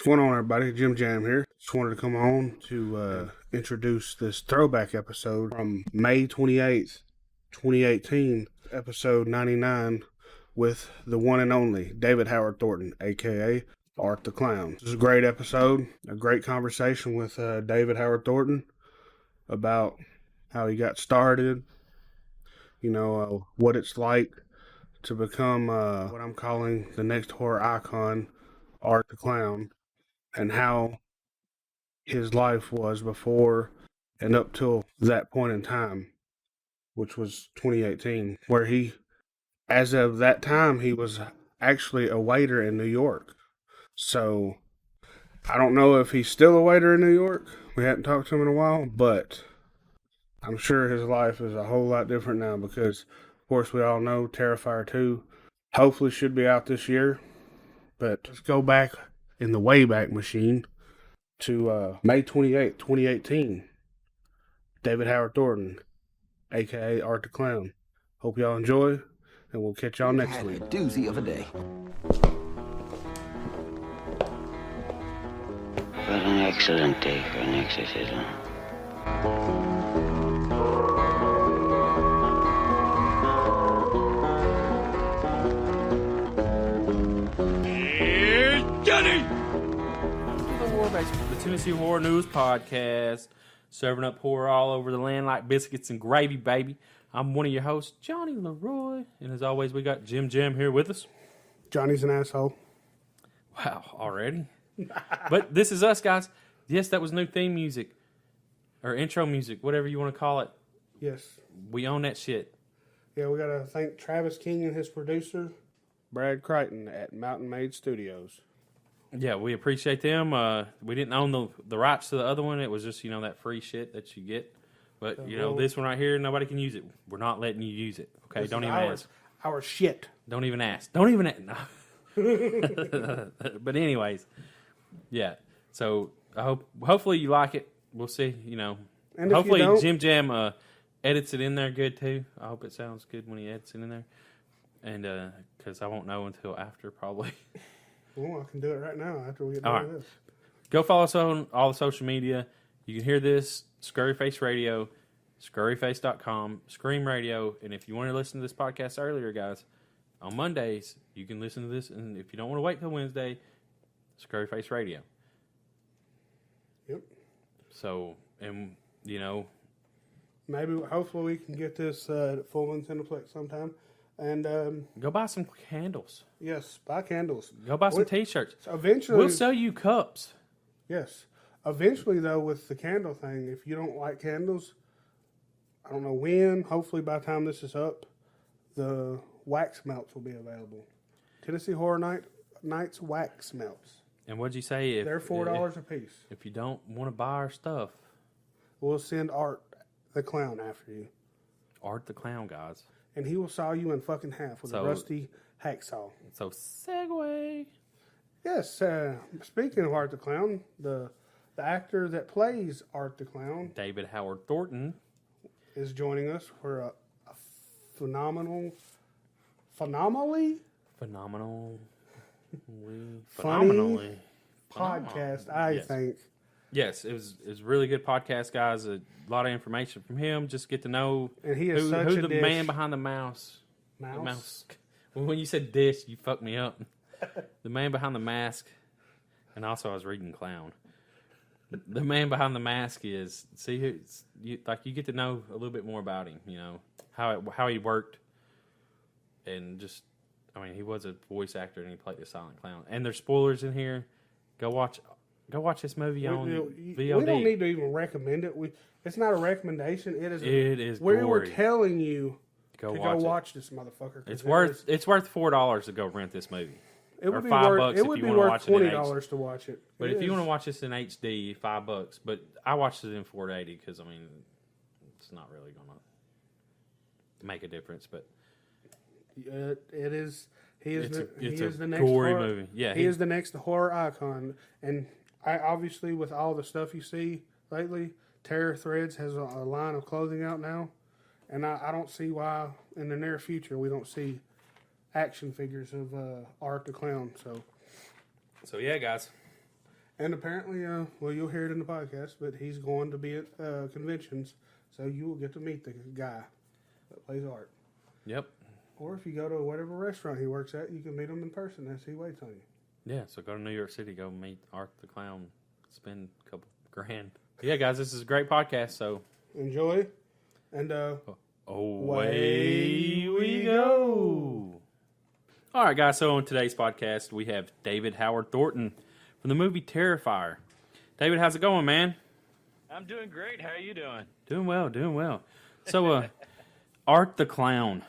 What's going on, everybody? Jim Jam here. Just wanted to come on to introduce this throwback episode from May 28th, 2018, episode 99, with the one and only David Howard Thornton, a.k.a. Art the Clown. This is a great episode, a great conversation with David Howard Thornton about how he got started, what it's like to become what I'm calling the next horror icon, Art the Clown, and how his life was before and up till that point in time, which was 2018, where as of that time, he was actually a waiter in New York. So I don't know if he's still a waiter in New York. We hadn't talked to him in a while, but I'm sure his life is a whole lot different now because, of course, we all know Terrifier 2 hopefully should be out this year. But let's go back in the Wayback Machine to May 28th, 2018. David Howard Thornton, a.k.a. Art the Clown. Hope y'all enjoy, and we'll catch y'all next week. A doozy of a day. What an excellent day for an exorcism. The Tennessee Horror News Podcast, serving up horror all over the land like biscuits and gravy, baby. I'm one of your hosts, Johnny Leroy, and as always, we got Jim Jam here with us. Johnny's an asshole. Wow, already? But this is us, guys. Yes, that was new theme music, or intro music, whatever you want to call it. Yes. We own that shit. Yeah, we got to thank Travis King and his producer, Brad Crichton at Mountain Made Studios. Yeah, we appreciate them. We didn't own the rights to the other one. It was just, that free shit that you get. But, this one right here, nobody can use it. We're not letting you use it. Okay, don't even ask. Our shit. Don't even ask. Don't even ask. No. But anyways, yeah. So, hopefully you like it. We'll see, And hopefully Jim Jam edits it in there good, too. I hope it sounds good when he edits it in there. And, because I won't know until after, probably. Well, I can do it right now after we get done with this. Go follow us on all the social media. You can hear this, Scurryface Radio, scurryface.com, Scream Radio. And if you want to listen to this podcast earlier, guys, on Mondays, you can listen to this. And if you don't want to wait till Wednesday, Scurryface Radio. Yep. So, and, maybe, hopefully we can get this at full Nintendoplex sometime. And go buy some candles. Yes, buy candles. Go buy some T-shirts. So eventually, we'll sell you cups. Yes. Eventually, though, with the candle thing, if you don't like candles, I don't know when. Hopefully, by the time this is up, the wax melts will be available. Tennessee Horror Nights wax melts. And what'd you say? They're $4 a piece. If you don't want to buy our stuff, we'll send Art the Clown after you. Art the Clown, guys. And he will saw you in fucking half with a rusty hacksaw. So, segue. Yes, speaking of Art the Clown, the actor that plays Art the Clown, David Howard Thornton, is joining us for a phenomenally podcast, I think. Yes, it was a really good podcast, guys. A lot of information from him. Just get to know and he is who's the man behind the mouse. Mouse? The mouse. Well, when you said dish, you fucked me up. The man behind the mask. And also I was reading clown. The man behind the mask is, you get to know a little bit more about him, how he worked. And just, he was a voice actor and he played the silent clown. And there's spoilers in here. Go watch this movie on VOD. We don't need to even recommend it. It's not a recommendation. It is. We were telling you to go watch this motherfucker. It's worth $4 to go rent this movie. It would or be $5 worth. It would be worth $20 to watch it. But if you want to watch this in HD, $5. But I watched it in 480 because it's not really gonna make a difference. But it is. He is the next gory horror movie. Yeah, he is the next horror icon. And I obviously, with all the stuff you see lately, Terror Threads has a line of clothing out now, and I don't see why in the near future we don't see action figures of Art the Clown. So yeah, guys. And apparently, well, you'll hear it in the podcast, but he's going to be at conventions, so you will get to meet the guy that plays Art. Yep. Or if you go to whatever restaurant he works at, you can meet him in person as he waits on you. Yeah, so go to New York City, go meet Art the Clown, spend a couple grand. Yeah, guys, this is a great podcast, so enjoy, and away we go. All right, guys, so on today's podcast, we have David Howard Thornton from the movie Terrifier. David, how's it going, man? I'm doing great. How are you doing? Doing well. So, Art the Clown,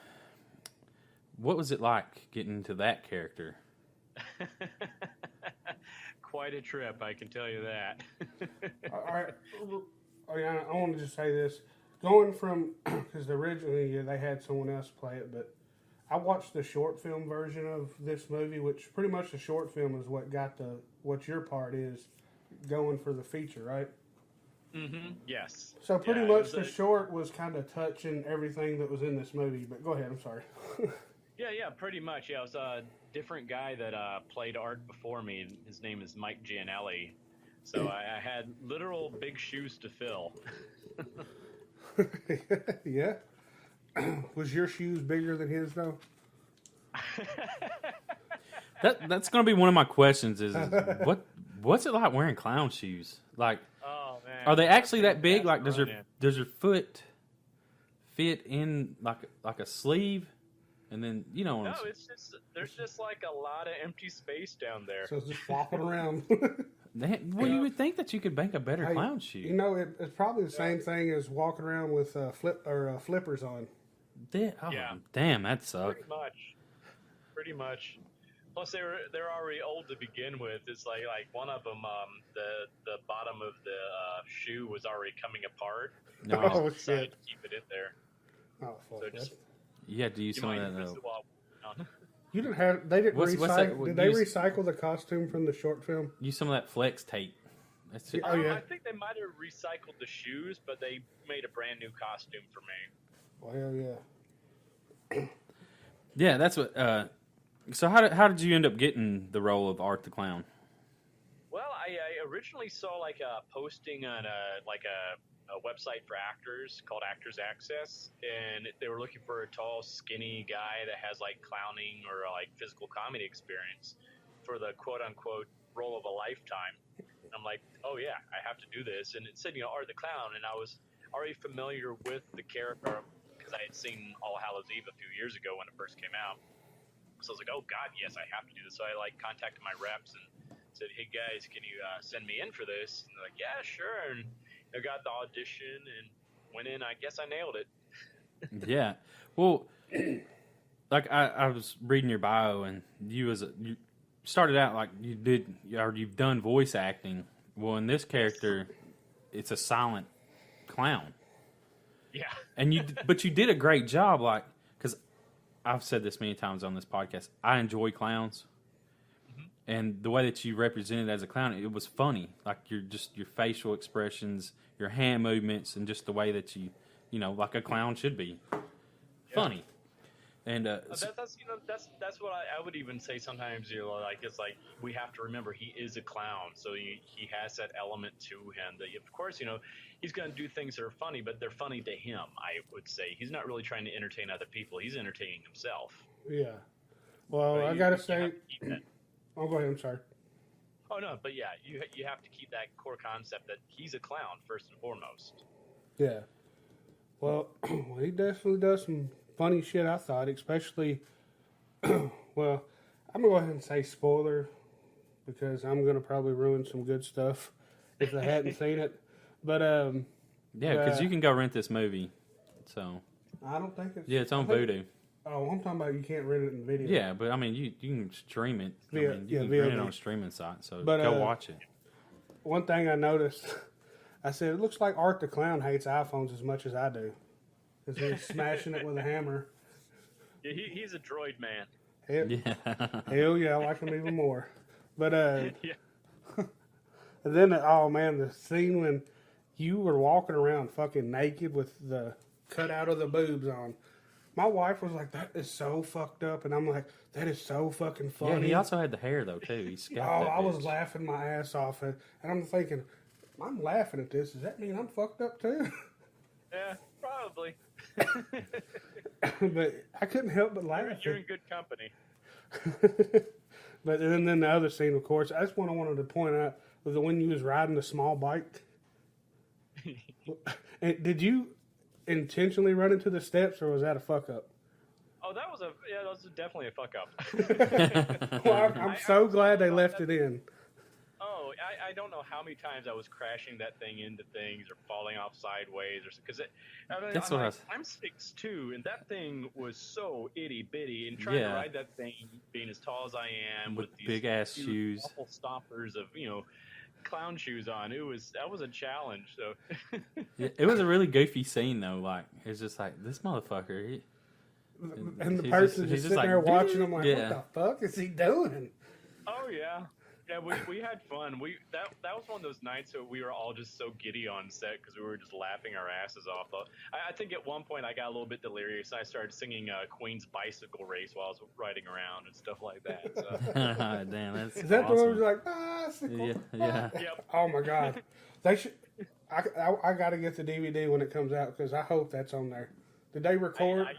what was it like getting into that character? Quite a trip, I can tell you that. all right. I want to just say this. Going from, because originally they had someone else play it, but I watched the short film version of this movie, which pretty much the short film is what got what your part is going for the feature, right? Mm-hmm. Yes. So pretty much the short was kind of touching everything that was in this movie, but go ahead, I'm sorry. Yeah, pretty much. Yeah, it was a different guy that played Art before me. His name is Mike Gianelli. So I had literal big shoes to fill. Yeah. Was your shoes bigger than his, though? That's going to be one of my questions is what's it like wearing clown shoes? Like, oh, man. Are they actually that big? Like, does your foot fit in like a sleeve? And then, No, there's just like a lot of empty space down there. So it's just flopping around. Well, you would think that you could make a better clown shoe. You know, it's probably the same thing as walking around with flippers on. Damn, that sucks. Pretty much. Plus, they're already old to begin with. It's like one of them, the bottom of the shoe was already coming apart. No, oh shit! To keep it in there. Oh fuck! So just, you had to use some of that. You didn't have. They didn't recycle. Did they recycle the costume from the short film? Use some of that flex tape. I think they might have recycled the shoes, but they made a brand new costume for me. Well, yeah. Yeah, that's what. So how did you end up getting the role of Art the Clown? Well, I originally saw like a posting on a website for actors called Actors Access, and they were looking for a tall, skinny guy that has like clowning or like physical comedy experience for the quote-unquote role of a lifetime. And I'm like, oh yeah, I have to do this. And it said, Art the Clown, and I was already familiar with the character because I had seen All Hallows Eve a few years ago when it first came out. So I was like, oh God, yes, I have to do this. So I like contacted my reps and said, hey guys, can you send me in for this? And they're like, yeah, sure. And I got the audition and went in. I guess I nailed it. Yeah. Well, like I was reading your bio, and you started out like you've done voice acting. Well, in this character, it's a silent clown. Yeah. And but you did a great job, like, because I've said this many times on this podcast. I enjoy clowns. And the way that you represented as a clown, it was funny. Like your facial expressions, your hand movements, and just the way that you like a clown should be. Funny. And that's what I would even say sometimes. It's like we have to remember he is a clown, so he has that element to him. That of course he's going to do things that are funny, but they're funny to him. I would say he's not really trying to entertain other people. He's entertaining himself. Yeah. Well, I gotta say. Oh, go ahead. I'm sorry. Oh no, but yeah, you have to keep that core concept that he's a clown first and foremost. Yeah. Well, he definitely does some funny shit. I thought, especially. Well, I'm gonna go ahead and say spoiler because I'm gonna probably ruin some good stuff if they hadn't seen it. But yeah, because you can go rent this movie. So I don't think it's. Yeah, it's on Vudu. Oh, I'm talking about you can't rent it in video. Yeah, but I mean, you can stream it. You can rent it on a streaming site, so but, go watch it. One thing I noticed, I said, it looks like Art the Clown hates iPhones as much as I do. Because he's smashing it with a hammer. Yeah, he's a droid man. Hell yeah, I like him even more. But, yeah. And then, oh man, the scene when you were walking around fucking naked with the cut out of the boobs on. My wife was like, "That is so fucked up," and I'm like, "That is so fucking funny." Yeah, he also had the hair though too. He scalped that I was bitch. laughing my ass off, and I'm thinking, I'm laughing at this. Does that mean I'm fucked up too? Yeah, probably. But I couldn't help but laugh. You're in good company. But then the other scene, of course, that's one I wanted to point out was when you was riding the small bike. And did you intentionally run into the steps, or was that a fuck up? Oh, that was definitely a fuck up. Well, I'm so glad they left it in. Oh, I don't know how many times I was crashing that thing into things or falling off sideways or because That's what I was- I'm 6'2", and that thing was so itty bitty, and trying to ride that thing being as tall as I am with these big ass shoes, awful stompers of clown shoes on, that was a challenge. So it was a really goofy scene though. Like it's just like this motherfucker. And the person just sitting there watching him like, what the fuck is he doing? Oh yeah. Yeah, we had fun. That was one of those nights that we were all just so giddy on set because we were just laughing our asses off. I think at one point I got a little bit delirious. I started singing Queen's Bicycle Race while I was riding around and stuff like that. So. Damn, that's is that awesome. the one who's like bicycle? Yeah. Yep. Oh my god, they should. I got to get the DVD when it comes out because I hope that's on there. Did they record?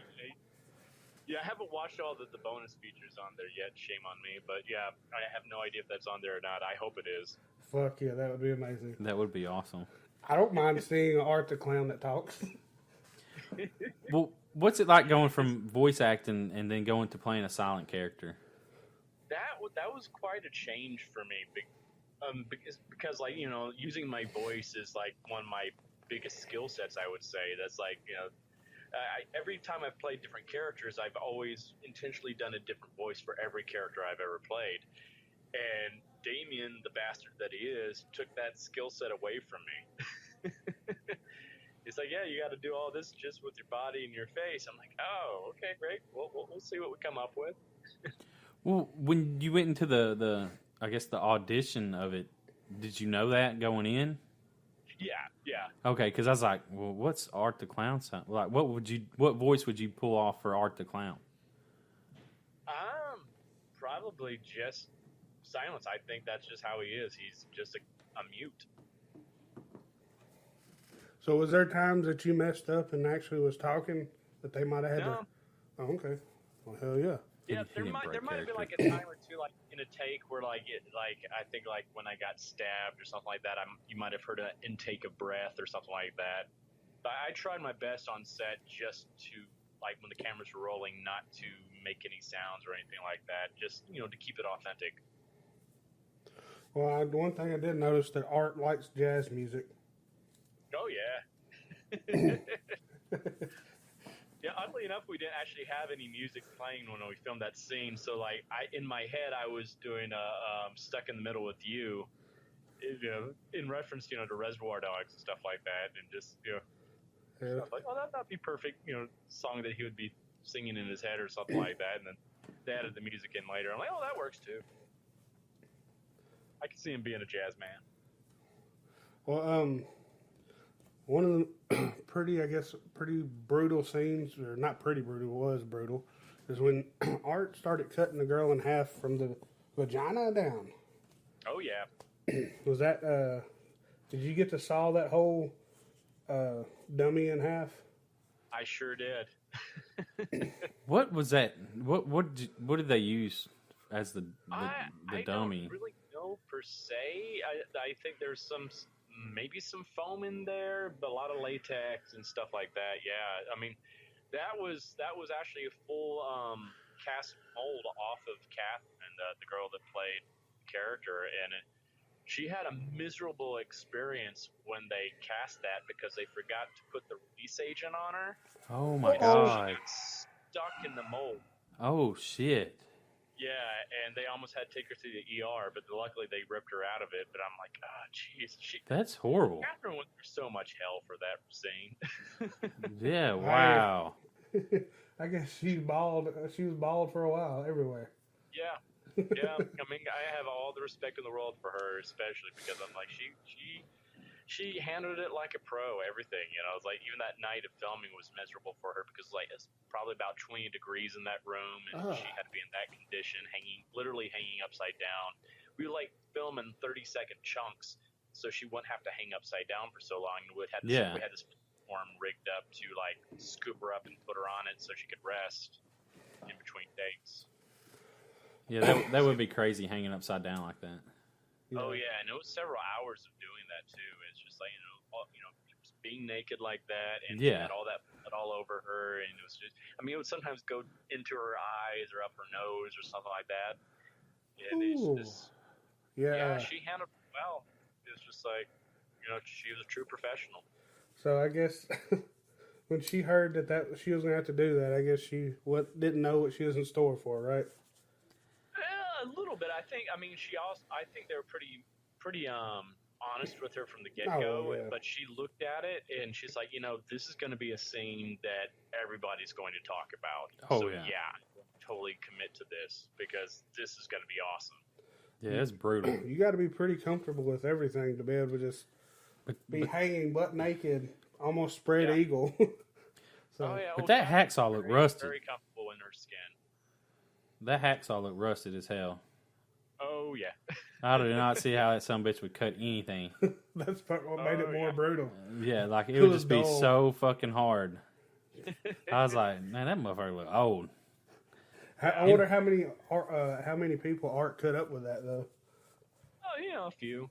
Yeah, I haven't watched all the bonus features on there yet. Shame on me, but yeah, I have no idea if that's on there or not. I hope it is. Fuck yeah, that would be amazing. That would be awesome. I don't mind seeing Art the Clown that talks. Well, what's it like going from voice acting and then going to playing a silent character? That was quite a change for me, because like using my voice is like one of my biggest skill sets. I would say that's like every time I've played different characters, I've always intentionally done a different voice for every character I've ever played. And Damien, the bastard that he is, took that skill set away from me. It's like, yeah, you got to do all this just with your body and your face. I'm like, oh, okay, great. We'll see what we come up with. Well, when you went into the I guess the audition of it, did you know that going in? Yeah. Okay, because I was like, well, what's Art the Clown sound like? What voice would you pull off for Art the Clown? Probably just silence. I think that's just how he is. He's just a mute. So was there times that you messed up and actually was talking that they might have had to? Oh, okay. Well, hell yeah. Yeah, there might have been like a time or two, like in a take, where I think like when I got stabbed or something like that, you might have heard an intake of breath or something like that. But I tried my best on set just to, like, when the cameras were rolling, not to make any sounds or anything like that, just to keep it authentic. Well, one thing I did notice that Art likes jazz music. Oh yeah. Yeah, oddly enough, we didn't actually have any music playing when we filmed that scene. So, like, in my head, I was doing "Stuck in the Middle with You," in reference, to Reservoir Dogs and stuff like that, and just stuff like, oh, that'd be perfect, song that he would be singing in his head or something like that. And then they added the music in later. I'm like, oh, that works too. I can see him being a jazz man. Well, one of the pretty brutal scenes, or not pretty brutal, was brutal, is when Art started cutting the girl in half from the vagina down. Oh, yeah. Was that, did you get to saw that whole dummy in half? I sure did. What was that? What did they use as the dummy? I don't really know per se. I think there's maybe some foam in there, but a lot of latex and stuff like that. Yeah, I mean, that was actually a full cast mold off of Catherine, the girl that played the character, and she had a miserable experience when they cast that because they forgot to put the release agent on her. Oh my God! god! She got stuck in the mold. Oh shit! Yeah, and they almost had to take her to the ER, but luckily they ripped her out of it. But I'm like, jeez. That's horrible. Catherine went through so much hell for that scene. Yeah, wow. I guess she's bald. She was bald for a while everywhere. Yeah. I mean, I have all the respect in the world for her, especially because I'm like, she handled it like a pro. Everything, you know, it was like even that night of filming was miserable for her because like it's probably about 20 degrees in that room, and she had to be in that condition, literally hanging upside down. We would like film in 30-second chunks, so she wouldn't have to hang upside down for so long. We had this platform rigged up to like scoop her up and put her on it so she could rest in between takes. Yeah, that would be crazy hanging upside down like that. Yeah. Oh yeah, and it was several hours of doing that too. It's just like being naked like that, and had all that blood all over her, and it was just. I mean, it would sometimes go into her eyes or up her nose or something like that. And she handled it well. It was just like, she was a true professional. So I guess when she heard that she was gonna have to do that, I guess she didn't know what she was in store for, right? A little bit. I think they were pretty honest with her from the get-go, but she looked at it and she's like, this is going to be a scene that everybody's going to talk about. Totally commit to this because this is going to be awesome. Yeah, it's brutal. You got to be pretty comfortable with everything to be able to just be hanging butt naked, almost spread eagle. But that hacksaw looked rusted. Very comfortable in her skin. That hacksaw looked rusted as hell. Oh, yeah. I did not see how that sumbitch would cut anything. That's what made it more brutal. Yeah, like it would just be so fucking hard. I was like, man, that motherfucker look old. I wonder how many people Art cut up with that, though. Oh, a few.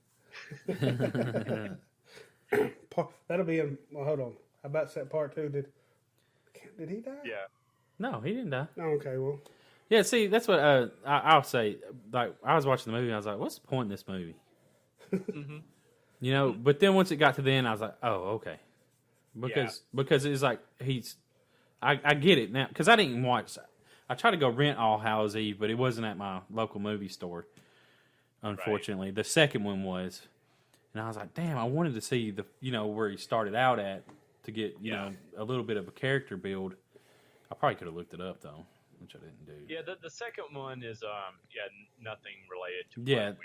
That'll be in... Well, hold on. How about set part 2? Did he die? Yeah. No, he didn't die. Oh, okay, well... Yeah, see, that's what I'll say. Like, I was watching the movie, and I was like, what's the point in this movie? Mm-hmm. But then once it got to the end, I was like, oh, okay. Because it's like, I get it now. Because I didn't watch... I tried to go rent All Hallows Eve, but it wasn't at my local movie store, unfortunately. Right. The second one was. And I was like, damn, I wanted to see where he started out at to get, a little bit of a character build. I probably could have looked it up, though, which I didn't do. Yeah, the second one is, nothing related to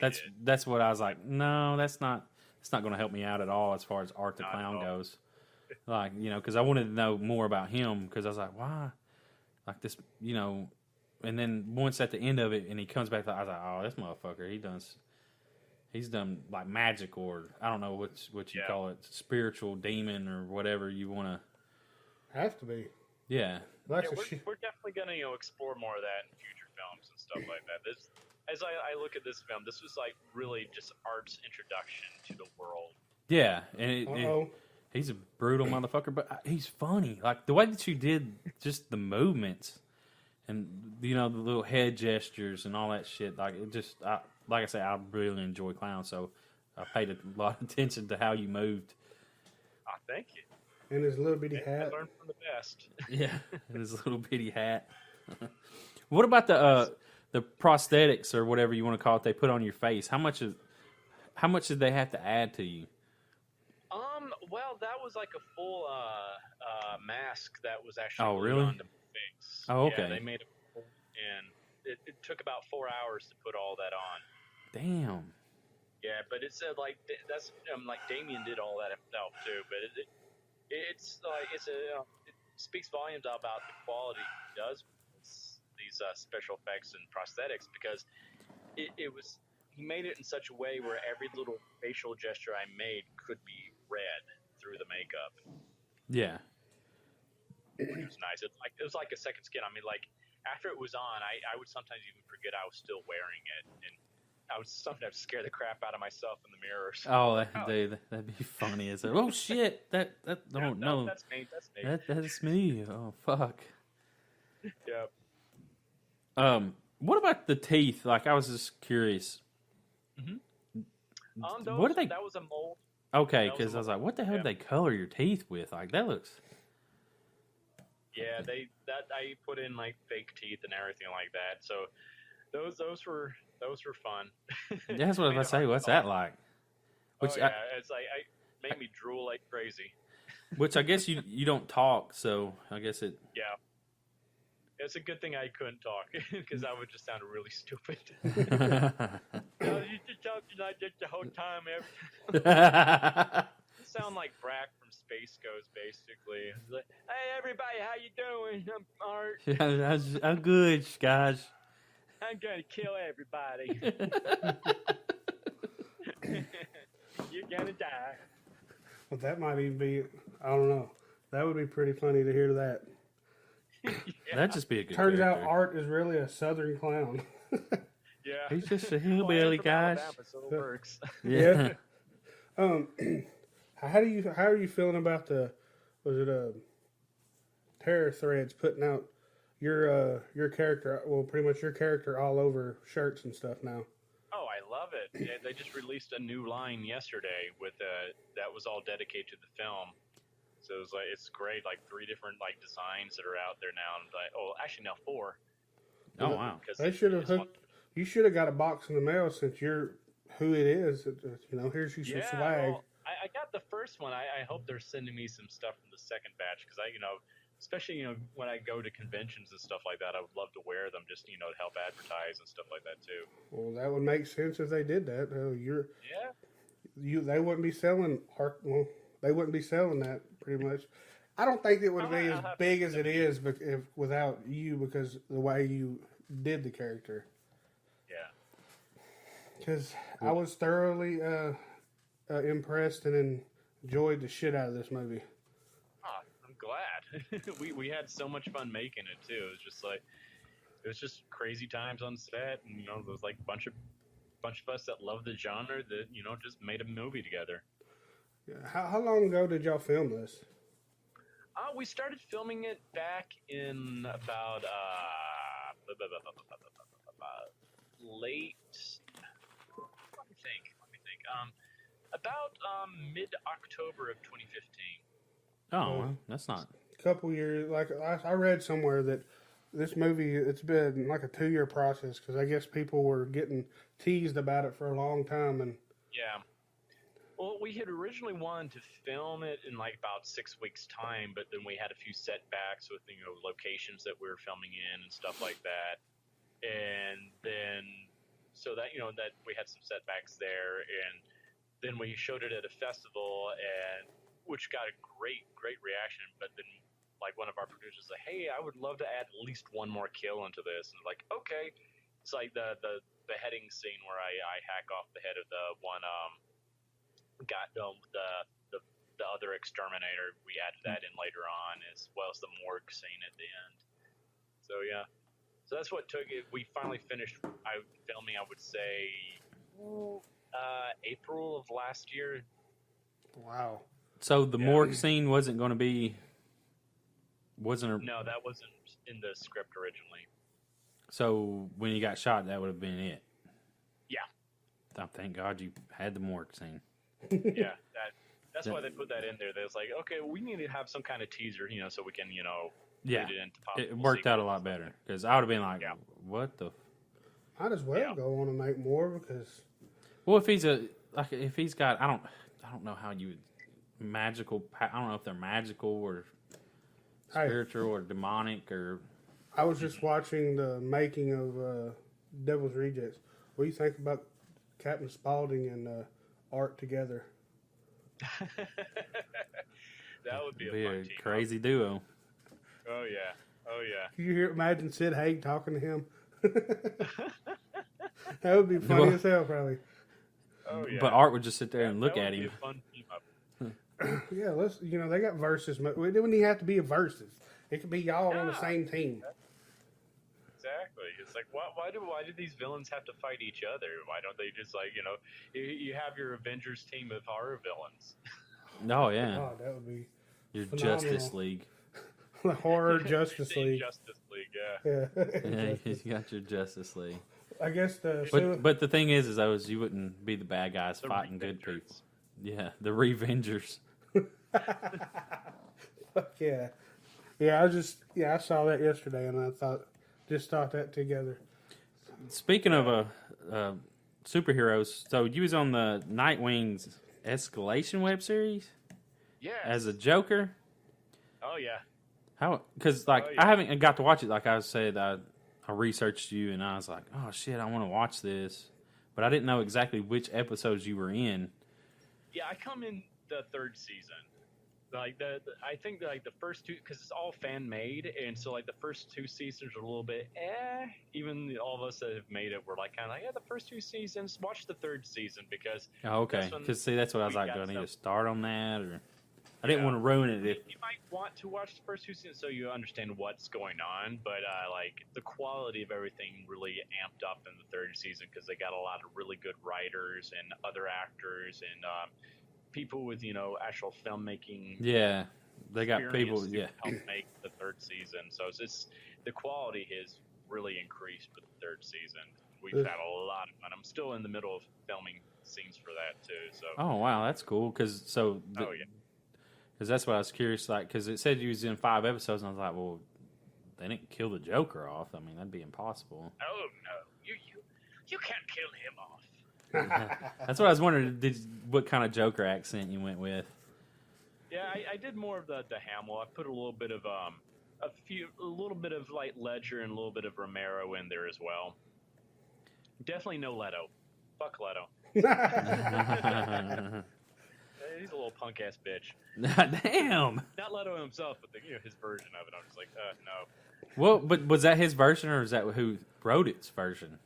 that's what I was like, no, it's not going to help me out at all as far as Art the Clown goes. Like, because I wanted to know more about him, because I was like, why? Like this, and then once at the end of it, and he comes back, I was like, oh, this motherfucker, he's done like magic, or I don't know what you call it, spiritual demon or whatever you want to. Has to be. Yeah. We're definitely going to explore more of that in future films and stuff like that. As I look at this film, this was like really just Art's introduction to the world. Yeah, and he's a brutal motherfucker, but he's funny. Like, the way that you did just the movements and, the little head gestures and all that shit, like, it just, like I say, I really enjoy clowns, so I paid a lot of attention to how you moved. Oh, thank you. And his little bitty hat. I learned from the best. Yeah, and his little bitty hat. What about the prosthetics or whatever you want to call it they put on your face? How much did they have to add to you? Well, that was like a full mask that was actually on the face. Oh, okay. Yeah, they made it, and it took about 4 hours to put all that on. Damn. Yeah, but it said like that's like Damien did all that himself too. But it speaks volumes about the quality he does with these special effects and prosthetics, because he made it in such a way where every little facial gesture I made could be read through the makeup. Yeah. It was nice. It was like a second skin. I mean, like, after it was on, I would sometimes even forget I was still wearing it, and I would sometimes scare the crap out of myself in the mirror. So dude, that'd be funny as hell. Oh shit! That no, that's me. That's me. Oh fuck. Yeah. What about the teeth? Like, I was just curious. Mm-hmm. That was a mold. Okay, because I was like, what the hell did they color your teeth with? Like, that looks... Yeah, I put in like fake teeth and everything like that. So those were fun. Yeah, that's what I was about to say. What's that like? It's like I made me drool like crazy. Which I guess you don't talk, so I guess it... Yeah. It's a good thing I couldn't talk, because I would just sound really stupid. You just talking like this the whole time. sound like Brack from Space Ghost, basically. He's like, hey, everybody, how you doing? I'm Art. I'm good, guys. I'm gonna kill everybody. You're gonna die. Well, that might even be, I don't know. That would be pretty funny to hear that. Yeah. That'd just be a good Turns out character. Art is really a southern clown. Yeah. He's just a Well, I'm hillbilly, from guys. Alabama, so it works. Yeah. How are you feeling about terror threads putting out your character, well, pretty much your character all over shirts and stuff now? Oh, I love it. Yeah, they just released a new line yesterday with that was all dedicated to the film. So it's great, like 3 different like designs that are out there now. And actually now 4. Oh wow. They should have hooked. You should have got a box in the mail since you're who it is. Here's you some swag. Well, I got the first one. I hope they're sending me some stuff from the second batch because especially when I go to conventions and stuff like that, I would love to wear them just to help advertise and stuff like that too. Well, that would make sense if they did that. They wouldn't be selling art. Well, they wouldn't be selling that pretty much. I don't think it would be as big as it is without you because the way you did the character. Yeah. Because I was thoroughly impressed and enjoyed the shit out of this movie. Oh, I'm glad. we had so much fun making it too. It was just crazy times on set, and there was like a bunch of us that love the genre that just made a movie together. Yeah. How long ago did y'all film this? We started filming it back in about late. Let me think. About mid-October of 2015. Oh, well, that's not. A couple years. Like I read somewhere that this movie, it's been like a 2-year process because I guess people were getting teased about it for a long time. And yeah. Well, we had originally wanted to film it in like about 6 weeks' time, but then we had a few setbacks with locations that we were filming in and stuff like that, and then so that that we had some setbacks there, and then we showed it at a festival, and which got a great reaction. But then like one of our producers was like, "Hey, I would love to add at least one more kill into this," and like, okay, it's like the beheading scene where I hack off the head of the one got the other exterminator. We added that in later on, as well as the morgue scene at the end. So yeah, so that's what took it. We finally finished filming, I would say, April of last year. wow. So the morgue scene wasn't going to be. No, that wasn't in the script originally. So when you got shot, that would have been it. Yeah. Oh, thank God you had the morgue scene. Yeah, that's why they put that in there. They was like, okay, we need to have some kind of teaser, so we can, yeah, get it into possible it worked out a lot better because I would have been like, Yeah. what the? Might as well go on and make more because. Well, if he's got, I don't know how you would magical. I don't know if they're magical or spiritual or demonic or. I was just watching the making of Devil's Rejects. What do you think about Captain Spaulding and Art together? That would be Be a fun a team crazy duo. Oh yeah. Can you imagine Sid Haig talking to him? That would be funny as hell, probably. Oh yeah. But Art would just sit there and look that at would him. be a fun team up. Yeah, let's. They got verses. It wouldn't even have to be a versus. It could be y'all on the Yeah. same team. Exactly. It's like why do these villains have to fight each other? Why don't they just you have your Avengers team of horror villains? Oh yeah, Oh, that would be your phenomenal. Justice League. the horror Justice Team League. Justice League, yeah. Yeah. Yeah, you got your Justice League. I guess the. But the thing is you wouldn't be the bad guys The fighting good Revengers. people. Yeah, the Revengers. Fuck yeah. Yeah, I saw that yesterday and I thought that together. Speaking of superheroes, so you was on the Nightwing's Escalation web series Yeah. as a Joker. Oh yeah. How? Because Oh, yeah. I haven't got to watch it. Like I said, I researched you and I was like, oh shit, I want to watch this, but I didn't know exactly which episodes you were in. Yeah, I come in the third season. Like I think like the first two, because it's all fan made, and so like the first two seasons are a little bit Even all of us that have made it were like kind of like, yeah, the first two seasons. Watch the third season because okay. Because see, that's what I was like. Do I need to start on that, or I didn't want to ruin it. If you might want to watch the first two seasons so you understand what's going on, but like the quality of everything really amped up in the third season because they got a lot of really good writers and other actors and people with actual filmmaking. Yeah, they got people. to Yeah, help make the third season. So it's just the quality has really increased with the third season. We've had a lot of fun. I'm still in the middle of filming scenes for that too. So oh wow, that's cool. Because that's what I was curious, like, because it said you was in 5 episodes, and I was like, well, they didn't kill the Joker off. I mean, that'd be impossible. Oh no, you can't kill him off. That's what I was wondering. What kind of Joker accent you went with? Yeah, I did more of the Hamill. I put a little bit of a little bit of like Ledger and a little bit of Romero in there as well. Definitely no Leto. Fuck Leto. He's a little punk ass bitch. Damn. Not Leto himself, but his version of it. I'm just like, no. Well, but was that his version, or is that who wrote its version?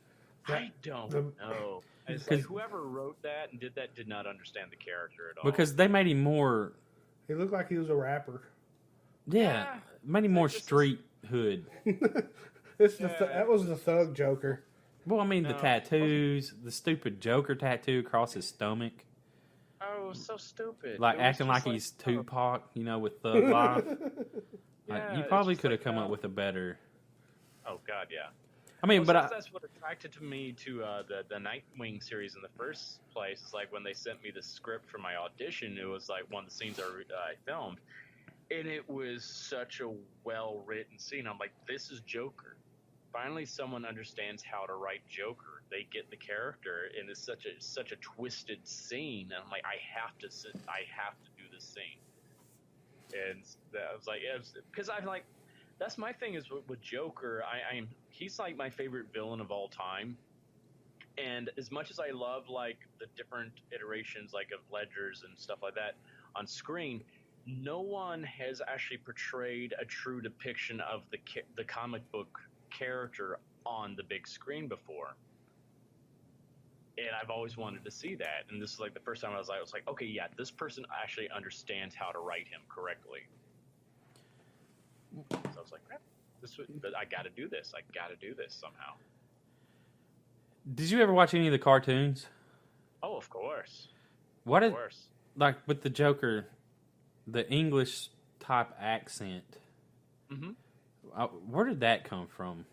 I don't know. It's like whoever wrote that and did that did not understand the character at all. Because they made him more. He looked like he was a rapper. Yeah, made him more street hood. That was the thug Joker. Well, I mean, the tattoos, the stupid Joker tattoo across his stomach. Oh, so stupid. Like acting like he's Tupac, with Thug Life. You probably could have come up with a better. Oh God, yeah. I mean, that's what attracted me to the Nightwing series in the first place. It's like when they sent me the script for my audition, it was like one of the scenes I filmed, and it was such a well-written scene. I'm like, this is Joker. Finally, someone understands how to write Joker. They get the character, and it's such a twisted scene. And I'm like, I have to do this scene. And I was like, yeah, because I'm like. That's my thing is with Joker. He's like my favorite villain of all time, and as much as I love like the different iterations like of Ledgers and stuff like that on screen, no one has actually portrayed a true depiction of the comic book character on the big screen before. And I've always wanted to see that, and this is like the first time I was like, okay, yeah, this person actually understands how to write him correctly. So I was like, but I got to do this. I got to do this somehow. Did you ever watch any of the cartoons? Oh, of course. Of course. Like with the Joker, the English type accent. Mm-hmm. Where did that come from?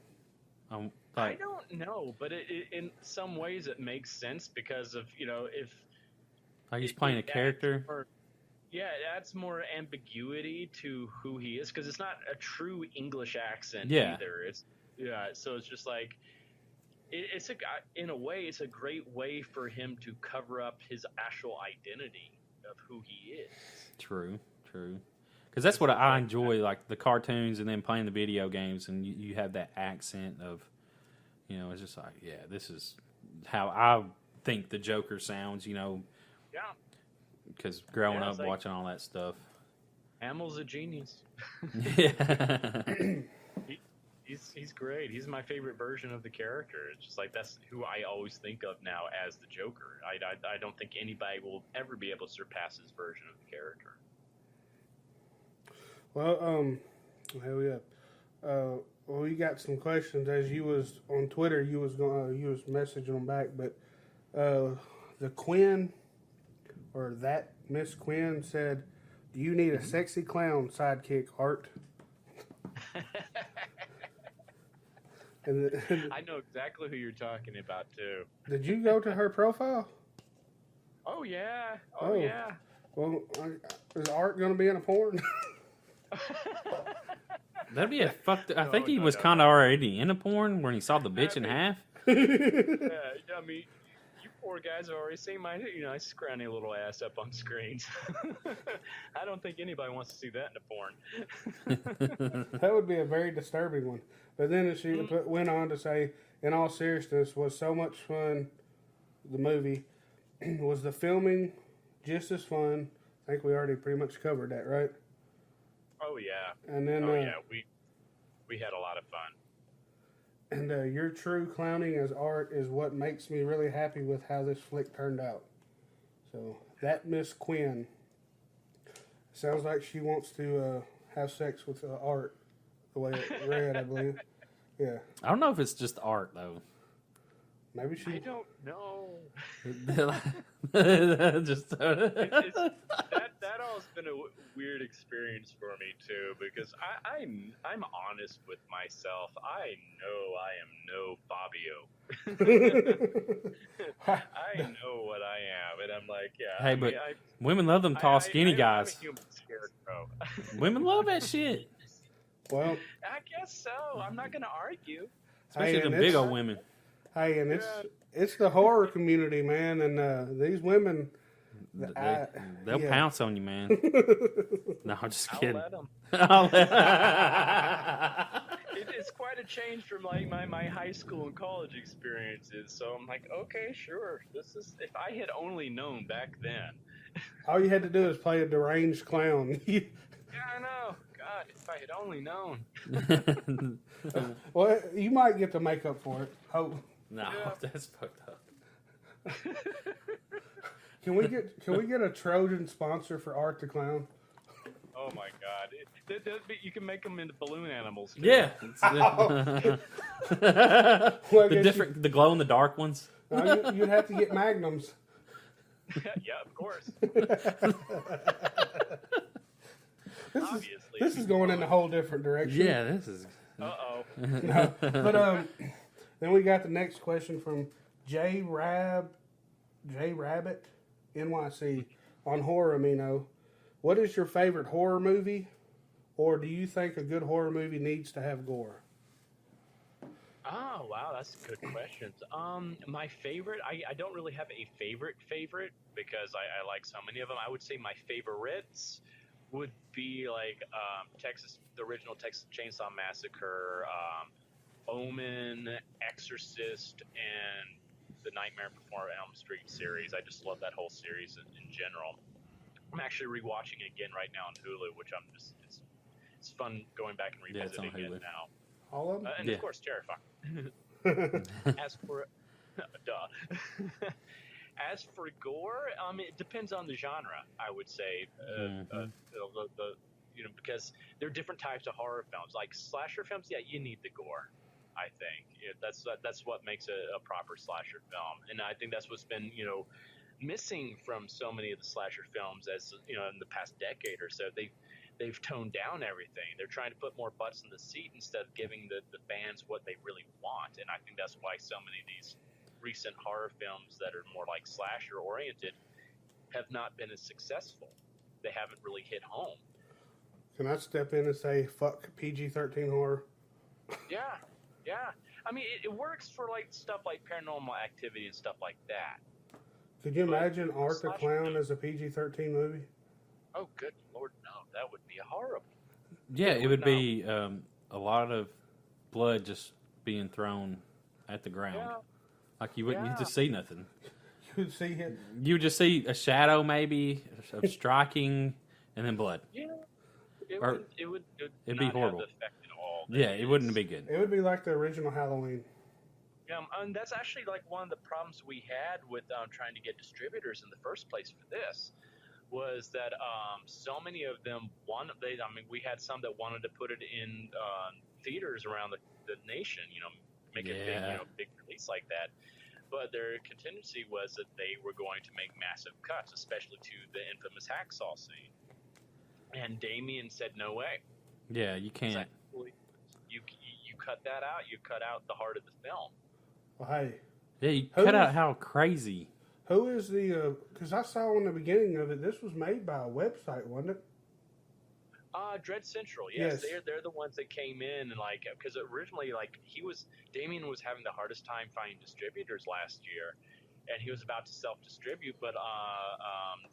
I don't know, but in some ways it makes sense because of if like he's playing a character. Yeah, it adds more ambiguity to who he is because it's not a true English accent either. So it's just like in a way it's a great way for him to cover up his actual identity of who he is. True. Because that's what I enjoy, like the cartoons and then playing the video games, and you have that accent of, it's just like, yeah, this is how I think the Joker sounds, Yeah. Because growing up like, watching all that stuff. Hamill's a genius. Yeah. He's great. He's my favorite version of the character. It's just like that's who I always think of now as the Joker. I don't think anybody will ever be able to surpass his version of the character. Well, here we go. Well, you got some questions as you was on Twitter. You was messaging them back, but the Quinn. Or that Miss Quinn said, "Do you need a sexy clown sidekick, Art?" I know exactly who you're talking about too. Did you go to her profile? Oh yeah. Oh yeah. Well, is Art going to be in a porn? That'd be a fucked. I think he was kind of already in a porn when he saw the bitch in half. Yeah, I mean. Poor guys have already seen my scrawny little ass up on screens. I don't think anybody wants to see that in a porn. That would be a very disturbing one. But then she went on to say, in all seriousness, was so much fun, the movie. Was the filming just as fun? I think we already pretty much covered that, right? Oh yeah. And then, We had a lot of fun. And your true clowning as art is what makes me really happy with how this flick turned out. So that Miss Quinn sounds like she wants to have sex with art, the way it read, I believe. Yeah. I don't know if it's just art though. Maybe she. I don't know. Just That all's been a weird experience for me too, because I'm honest with myself. I know I am no Fabio. I know what I am, and I'm like, yeah. Hey, but women love them tall, skinny guys. I'm a human scarecrow. Women love that shit. Well, I guess so. I'm not gonna argue. Especially them big old women. Hey, and it's the horror community, man, and these women. They'll pounce on you, man. No, I'm just kidding. I'll let them. It's quite a change from like my high school and college experiences. So I'm like, okay, sure. This is if I had only known back then. All you had to do is play a deranged clown. Yeah, I know. God, if I had only known. Well, you might get to make up for it. Hope. No, that's fucked up. Can we get a Trojan sponsor for Art the Clown? Oh my God! You can make them into balloon animals. Too. Yeah. The glow in the dark ones. You'd have to get magnums. Yeah, of course. This is going in a whole different direction. Yeah, this is. No, but then we got the next question from J Rabbit NYC on Horror Amino. What is your favorite horror movie, or do you think a good horror movie needs to have gore? Oh, wow, that's a good question. My favorite, I don't really have a favorite because I like so many of them. I would say my favorites would be like the original Texas Chainsaw Massacre, Omen, Exorcist, and the Nightmare Before Elm Street series. I just love that whole series in general. I'm actually rewatching it again right now on Hulu, which it's fun going back and revisiting it now. All of them? And of course, terrifying. As for As for gore, it depends on the genre. I would say, because there are different types of horror films. Like slasher films, yeah, you need the gore. I think that's what makes a proper slasher film, and I think that's what's been missing from so many of the slasher films as in the past decade or so. They've toned down everything. They're trying to put more butts in the seat instead of giving the fans what they really want, and I think that's why so many of these recent horror films that are more like slasher oriented have not been as successful. They haven't really hit home. Can I step in and say fuck PG-13 horror? Yeah. I mean, it works for like stuff like Paranormal Activity and stuff like that. Could you imagine Art the Clown as a PG-13 movie? Oh, good Lord, no. That would be horrible. Yeah, it would be a lot of blood just being thrown at the ground. Yeah. Like you wouldn't get to see nothing. You would see him. You would just see a shadow maybe of striking and then blood. Yeah. It'd be horrible. Have the effect at all. Yeah, it wouldn't be good. It would be like the original Halloween. Yeah, and that's actually like one of the problems we had with trying to get distributors in the first place for this was that so many of them we had some that wanted to put it in theaters around the nation, make it big release like that. But their contingency was that they were going to make massive cuts, especially to the infamous hacksaw scene. And Damien said, "No way." Yeah, you can't. You cut that out. You cut out the heart of the film. Well, hey. Yeah, you cut out how crazy. Who is the? Because I saw in the beginning of it, this was made by a website, wasn't it? Dread Central, yes. They're the ones that came in and because originally Damien was having the hardest time finding distributors last year, and he was about to self-distribute, but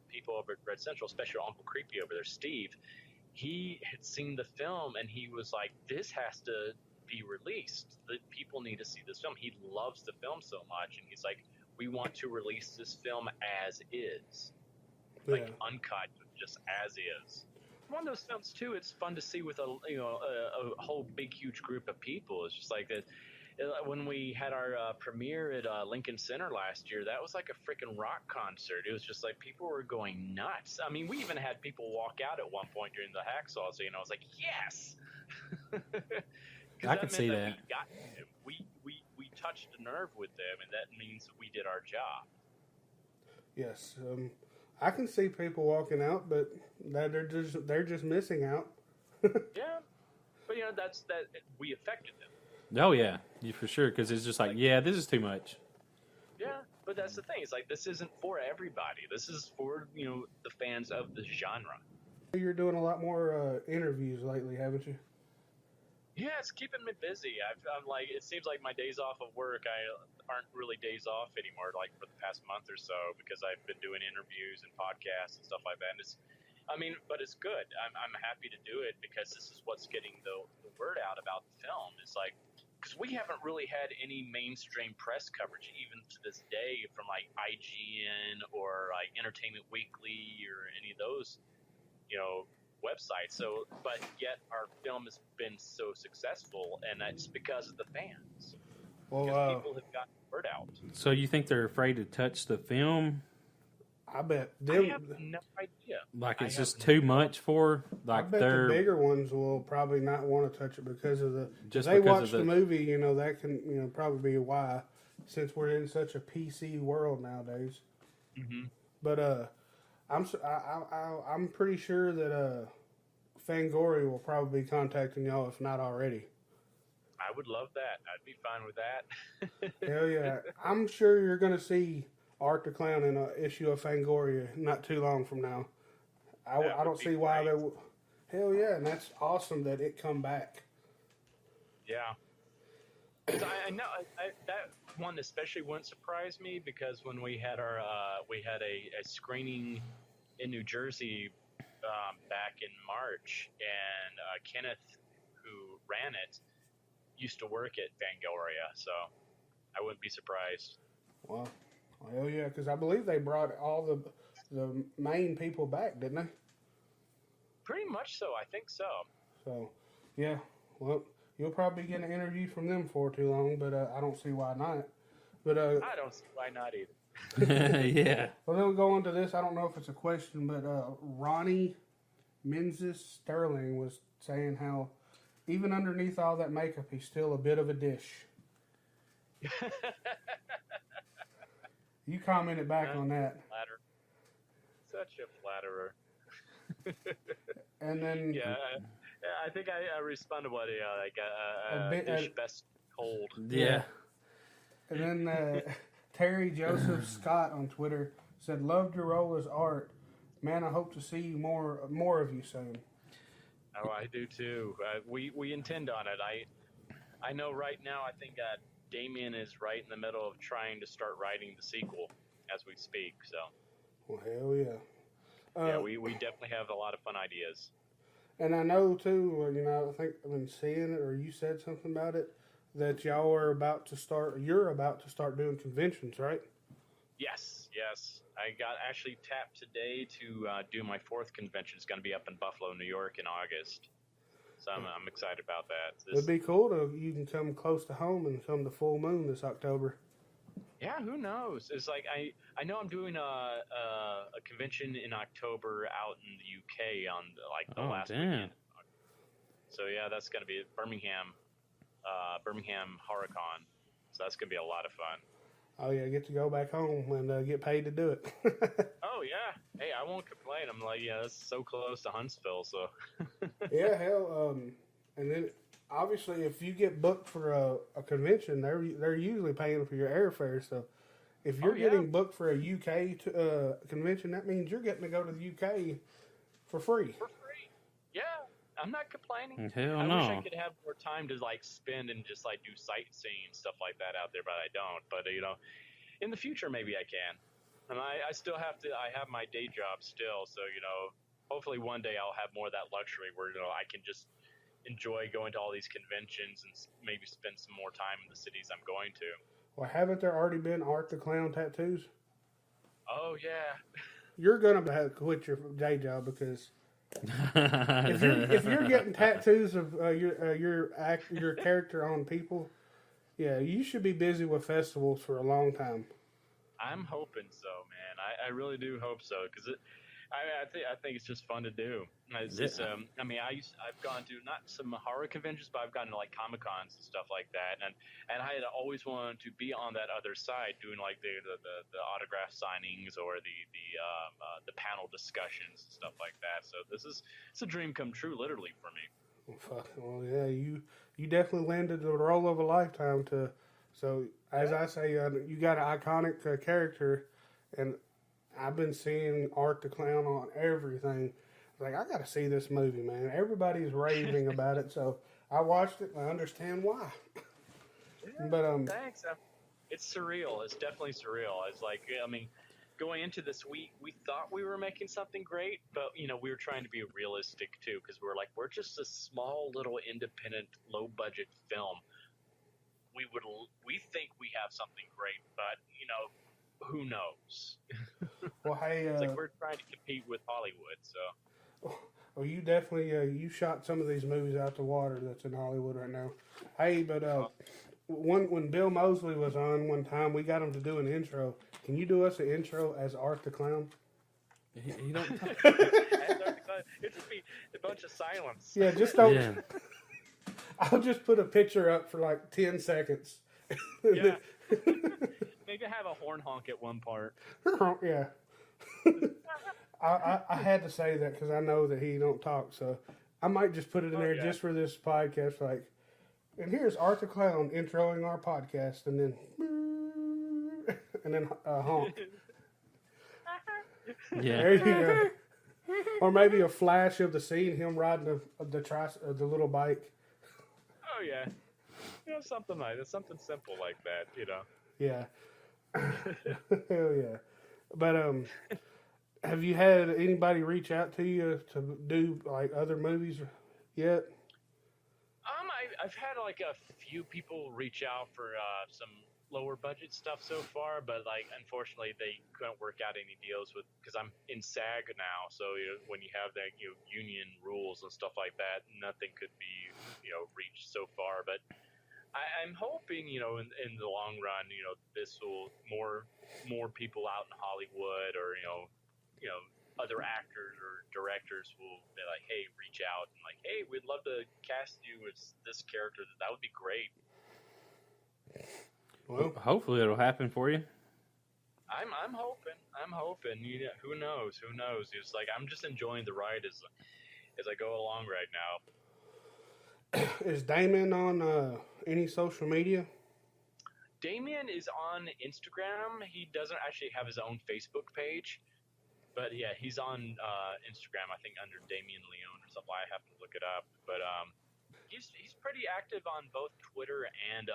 people over at Dread Central, especially Uncle Creepy over there, Steve, he had seen the film and he was like, "This has to be released. The people need to see this film." He loves the film so much, and he's like, "We want to release this film as is." like Yeah. uncut, just as is. One of those films too. It's fun to see with a whole big huge group of people. It's just like that. When we had our premiere at Lincoln Center last year, that was like a freaking rock concert. It was just like people were going nuts. I mean, we even had people walk out at one point during the hacksaw scene. I was like, yes, I can see that. We got them. We touched a nerve with them, and that means we did our job. Yes. I can see people walking out, but they're just missing out. Yeah, but that we affected them. Oh yeah, for sure. Because it's just like, yeah, this is too much. Yeah, but that's the thing. It's like this isn't for everybody. This is for the fans of the genre. You're doing a lot more interviews lately, haven't you? Yeah, it's keeping me busy. I'm like, it seems like my days off of work aren't really days off anymore. Like for the past month or so, because I've been doing interviews and podcasts and stuff like that. And but it's good. I'm happy to do it because this is what's getting the word out about the film. It's like, because we haven't really had any mainstream press coverage even to this day from like IGN or like Entertainment Weekly or any of those, websites. So, but yet our film has been so successful, and that's because of the fans. Well, because people have gotten the word out. So you think they're afraid to touch the film? I bet I have no idea. Like it's just too much for I bet the bigger ones will probably not want to touch it because of the. Just they because watch of the movie, that can probably be why, since we're in such a PC world nowadays. Mm-hmm. But I'm pretty sure that Fangoria will probably be contacting y'all if not already. I would love that. I'd be fine with that. Hell yeah! I'm sure you're gonna see Art the Clown in an issue of Fangoria not too long from now. I don't see why they would. Hell yeah, and that's awesome that it come back. Yeah. 'Cause I know that one especially wouldn't surprise me because when we had our a screening in New Jersey back in March, and Kenneth, who ran it, used to work at Fangoria, so I wouldn't be surprised. Well, hell yeah, because I believe they brought all the main people back, didn't they? Pretty much so, I think so. So, yeah, well, you'll probably get an interview from them for too long, but I don't see why not. But I don't see why not either. Yeah. Well, then we'll go on to this. I don't know if it's a question, but Ronnie Menzies Sterling was saying how even underneath all that makeup, he's still a bit of a dish. You commented back on that. Such a flatterer. And then yeah, I think I responded with a dish best cold. Yeah. And then Terry Joseph Scott on Twitter said, "Loved your role as Art. Man, I hope to see more of you soon." Oh, I do too. We intend on it. I know right now. I think Damien is right in the middle of trying to start writing the sequel as we speak. So. Well, hell yeah. Yeah, we definitely have a lot of fun ideas. And I know too. I think I've been seeing it, or you said something about it, that y'all are about to start. You're about to start doing conventions, right? Yes. I got actually tapped today to do my 4th convention. It's going to be up in Buffalo, New York in August. So I'm excited about that. It'd be cool you can come close to home and come to Full Moon this October. Yeah, who knows? It's like I know I'm doing a convention in October out in the UK on the last weekend. So yeah, that's going to be at Birmingham HorrorCon. So that's going to be a lot of fun. Oh yeah, get to go back home and get paid to do it. Oh yeah, hey, I won't complain. I'm like, yeah, that's so close to Huntsville, so. Yeah, hell, and then obviously if you get booked for a convention, they're usually paying for your airfare. So if you're getting booked for a UK convention, that means you're getting to go to the UK for free. For free, yeah. I'm not complaining. Hell I no. wish I could have more time to spend and just do sightseeing and stuff like that out there, but I don't. But in the future maybe I can. And I still have to. I have my day job still, so hopefully one day I'll have more of that luxury where I can just enjoy going to all these conventions and maybe spend some more time in the cities I'm going to. Well, haven't there already been Art the Clown tattoos? Oh yeah. you're gonna have to quit your day job because if you're getting tattoos of your character on people, yeah, you should be busy with festivals for a long time. I'm hoping so, man. I really do hope so because I think it's just fun to do. It's just, I mean, I've gone to not some horror conventions, but I've gone to like Comic Cons and stuff like that, and I had always wanted to be on that other side, doing like the autograph signings or the panel discussions and stuff like that. So it's a dream come true, literally, for me. Well, yeah, you definitely landed the role of a lifetime. So as I say, you got an iconic character, and I've been seeing Art the Clown on everything. Like, I got to see this movie, man. Everybody's raving about it, so I watched it and I understand why. Yeah, But thanks. It's surreal. It's definitely surreal. It's like, I mean, going into this, we thought we were making something great, but we were trying to be realistic too, because we're just a small little independent, low budget film. We think we have something great, but who knows? well, hey, it's like we're trying to compete with Hollywood, so. Well, you definitely you shot some of these movies out the water that's in Hollywood right now. Hey, but when Bill Moseley was on one time, we got him to do an intro. Can you do us an intro as Art the Clown? You don't. It'd just be a bunch of silence. Yeah, just don't. Yeah. I'll just put a picture up for like 10 seconds. Yeah. Maybe have a horn honk at one part. Yeah. I had to say that because I know that he don't talk, so I might just put it in there just for this podcast. Like, and here's Art the Clown introing our podcast, and then honk. Yeah. There you go. Or maybe a flash of the scene, him riding the little bike. Oh yeah, something like that, something simple like that, Yeah. Hell yeah. But have you had anybody reach out to you to do like other movies yet? I've had like a few people reach out for some lower budget stuff so far, but like unfortunately they couldn't work out any deals because I'm in SAG now, so when you have that union rules and stuff like that, nothing could be reached so far. But I'm hoping in the long run this will more people out in Hollywood or other actors or directors will be like, hey, reach out and like, hey, we'd love to cast you as this character. That would be great. Well, hopefully it'll happen for you. I'm hoping. Who knows? It's like I'm just enjoying the ride as I go along right now. Is Damon on any social media? Damien is on Instagram. He doesn't actually have his own Facebook page, but yeah, he's on Instagram. I think under Damien Leone or something. I have to look it up, but he's pretty active on both Twitter and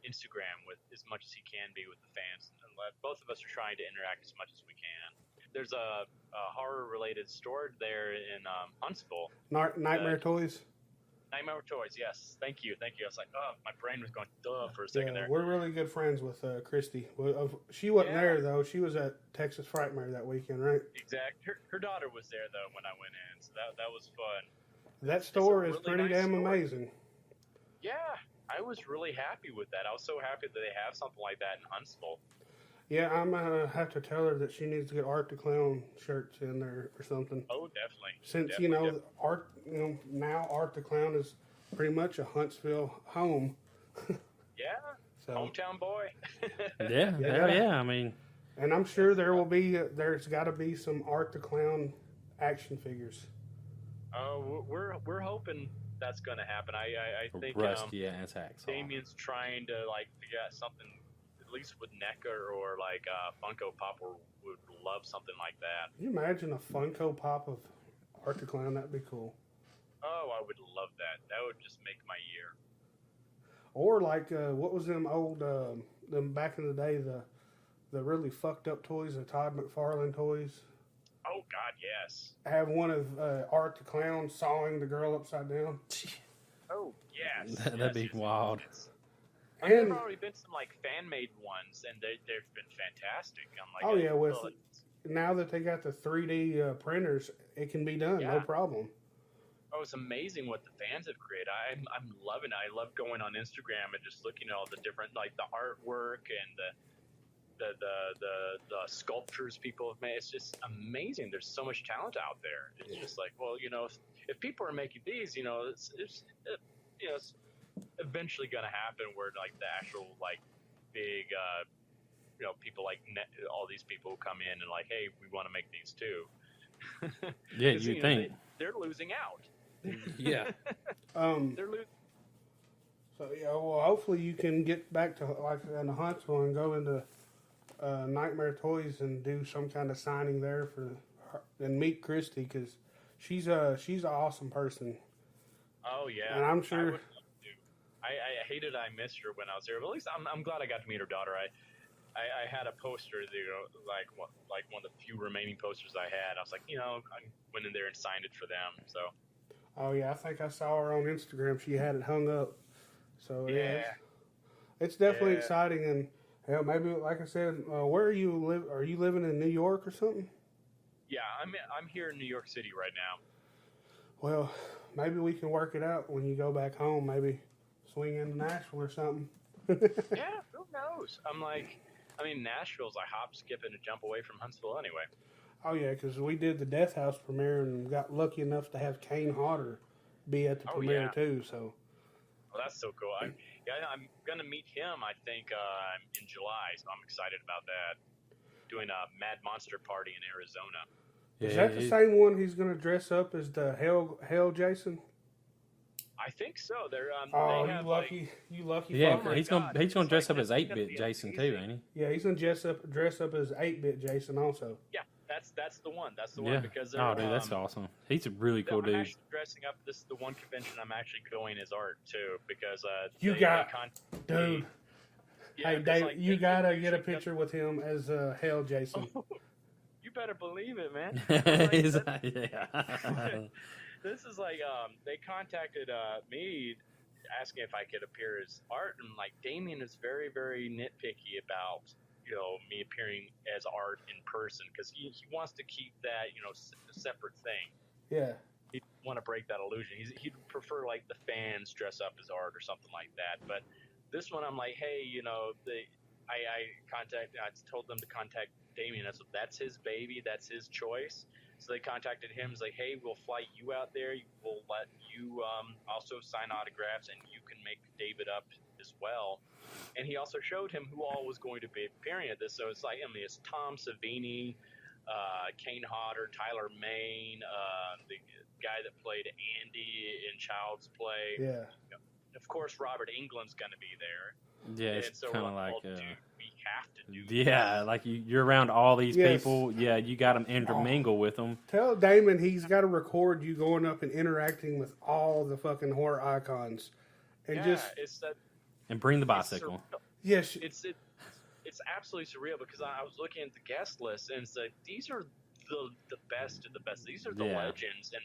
Instagram with as much as he can be with the fans. And both of us are trying to interact as much as we can. There's a horror-related store there in Huntsville. Nightmare Toys? Nightmare Toys, yes. Thank you. I was like, oh, my brain was going duh for a second there. We're really good friends with Christy. She wasn't there, though. She was at Texas Frightmare that weekend, right? Exactly. Her daughter was there, though, when I went in, so that was fun. That store is really pretty damn amazing. Yeah, I was really happy with that. I was so happy that they have something like that in Huntsville. Yeah, I'm going to have to tell her that she needs to get Art the Clown shirts in there or something. Oh, definitely. Since, definitely. Art, now Art the Clown is pretty much a Huntsville home. Yeah, so. Hometown boy. Yeah, hell yeah, I mean. And I'm sure there's got to be some Art the Clown action figures. Oh, we're hoping that's going to happen. I think Rusty ass hacksaw. Damien's trying to like figure out something, at least with NECA or like Funko Pop, would love something like that. Can you imagine a Funko Pop of Art the Clown? That'd be cool. Oh, I would love that. That would just make my year. Or like what was them old them back in the day, the really fucked up toys, the Todd McFarlane toys. Oh God, yes. Have one of Art the Clown sawing the girl upside down. Oh yes. That'd be wild. There have already been some like fan made ones, and they've been fantastic. I'm like, oh yeah, now that they got the 3D printers, it can be done, no Yeah. problem. Oh, it's amazing what the fans have created. I'm loving it. I love going on Instagram and just looking at all the different, like the artwork and the sculptures people have made. It's just amazing. There's so much talent out there. It's just like, well, if people are making these, it's eventually going to happen where like the actual like big, people like all these people who come in and like, hey, we want to make these too. Yeah, you think. They're losing out. Yeah. They're losing. So yeah, well, hopefully you can get back to like in the Huntsville and go into Nightmare Toys and do some kind of signing there for her, and meet Christy, because she's an awesome person. Oh yeah, and I'm sure. I hated I missed her when I was there, but at least I'm glad I got to meet her daughter. I had a poster, like one of the few remaining posters I had. I was like, I went in there and signed it for them. So. Oh yeah, I think I saw her on Instagram. She had it hung up. So yeah, it's definitely exciting, and hell, maybe like I said, where are you live? Are you living in New York or something? Yeah, I'm here in New York City right now. Well, maybe we can work it out when you go back home. Maybe swing into Nashville or something. Yeah, who knows? Nashville's a hop, skip, and a jump away from Huntsville anyway. Oh yeah, because we did the Death House premiere and got lucky enough to have Kane Hodder be at the premiere too. So. Well, that's so cool. I'm gonna meet him. I think in July, so I'm excited about that. Doing a Mad Monster party in Arizona. Is that the same one he's gonna dress up as the Hell Jason? I think so. They're oh, they have, you lucky. Yeah, fucker. he's gonna dress up as 8-bit Jason too, ain't he? Yeah, he's gonna dress up as 8-bit Jason also. Yeah, that's the one. That's the one because they're, dude, that's awesome. He's a really cool dude. I'm actually dressing up. This is the one convention I'm actually going as art too because dude. Yeah, hey, Dave, you gotta get a picture with him as Hell Jason. You better believe it, man. This is like they contacted me asking if I could appear as art, and like Damien is very, very nitpicky about me appearing as art in person because he wants to keep that separate thing. Yeah, he'd want to break that illusion. He'd prefer like the fans dress up as art or something like that. But this one, I'm like, hey, I told them to contact Damien. That's his baby. That's his choice. So they contacted him. It's like, hey, we'll fly you out there. We'll let you also sign autographs, and you can make David up as well. And he also showed him who all was going to be appearing at this. So it's like, it's Tom Savini, Kane Hodder, Tyler Main, the guy that played Andy in Child's Play. Yeah. Of course, Robert Englund's going to be there. Yeah, it's so kind of like... we have to do yeah, this. like you're around all these people. Yeah, you got to intermingle with them. Tell Damon he's got to record you going up and interacting with all the fucking horror icons. And and bring the bicycle. Yes. It's absolutely surreal because I was looking at the guest list and it's like, these are the best of the best. These are the legends. And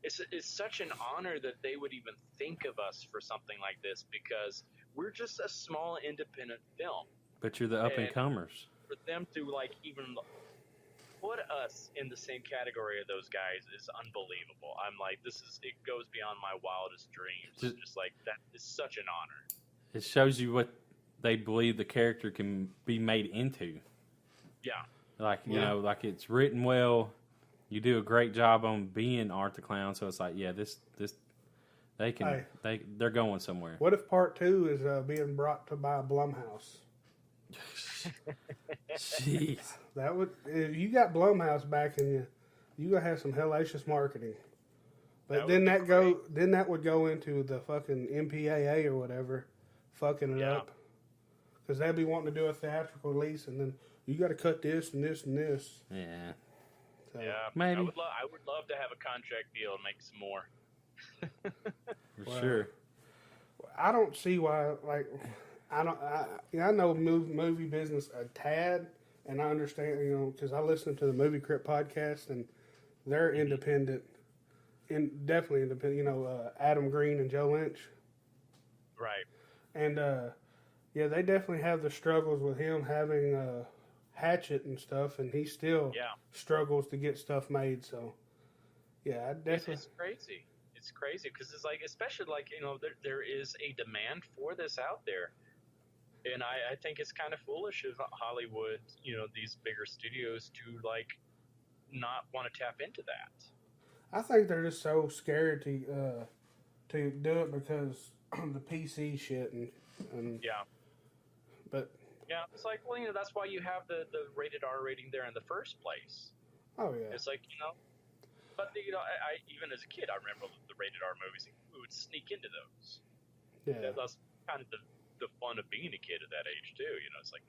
it's such an honor that they would even think of us for something like this because we're just a small independent film. But you're the up-and-comers. For them to even put us in the same category of those guys is unbelievable. I'm like, it goes beyond my wildest dreams. Just like, that is such an honor. It shows you what they believe the character can be made into. Yeah. Like, like it's written well. You do a great job on being Art the Clown, so it's like, they're going somewhere. What if part 2 is being brought to by Blumhouse? Jeez. That would, if you got Blumhouse backing you gonna have some hellacious marketing. But then that would go into the fucking MPAA or whatever, fucking it up. Because they'd be wanting to do a theatrical release, and then you got to cut this and this and this. Yeah. So, maybe. I would love to have a contract deal and make some more. For sure. I don't see why. Like, I know movie business a tad, and I understand. Because I listen to the Movie Crypt podcast, and they're independent, and definitely independent. Adam Green and Joe Lynch. Right. And they definitely have the struggles with him having Hatchet and stuff, and he still struggles to get stuff made. So, yeah, I definitely. It's crazy. It's crazy because it's like, especially like, there is a demand for this out there. And I think it's kind of foolish of Hollywood, these bigger studios to like not want to tap into that. I think they're just so scared to do it because the PC shit and yeah. But yeah, it's like, well, that's why you have the rated R rating there in the first place. Oh yeah. It's like, but I even as a kid, I remember the rated R movies. We would sneak into those. Yeah. That's kind of the fun of being a kid at that age too. It's like,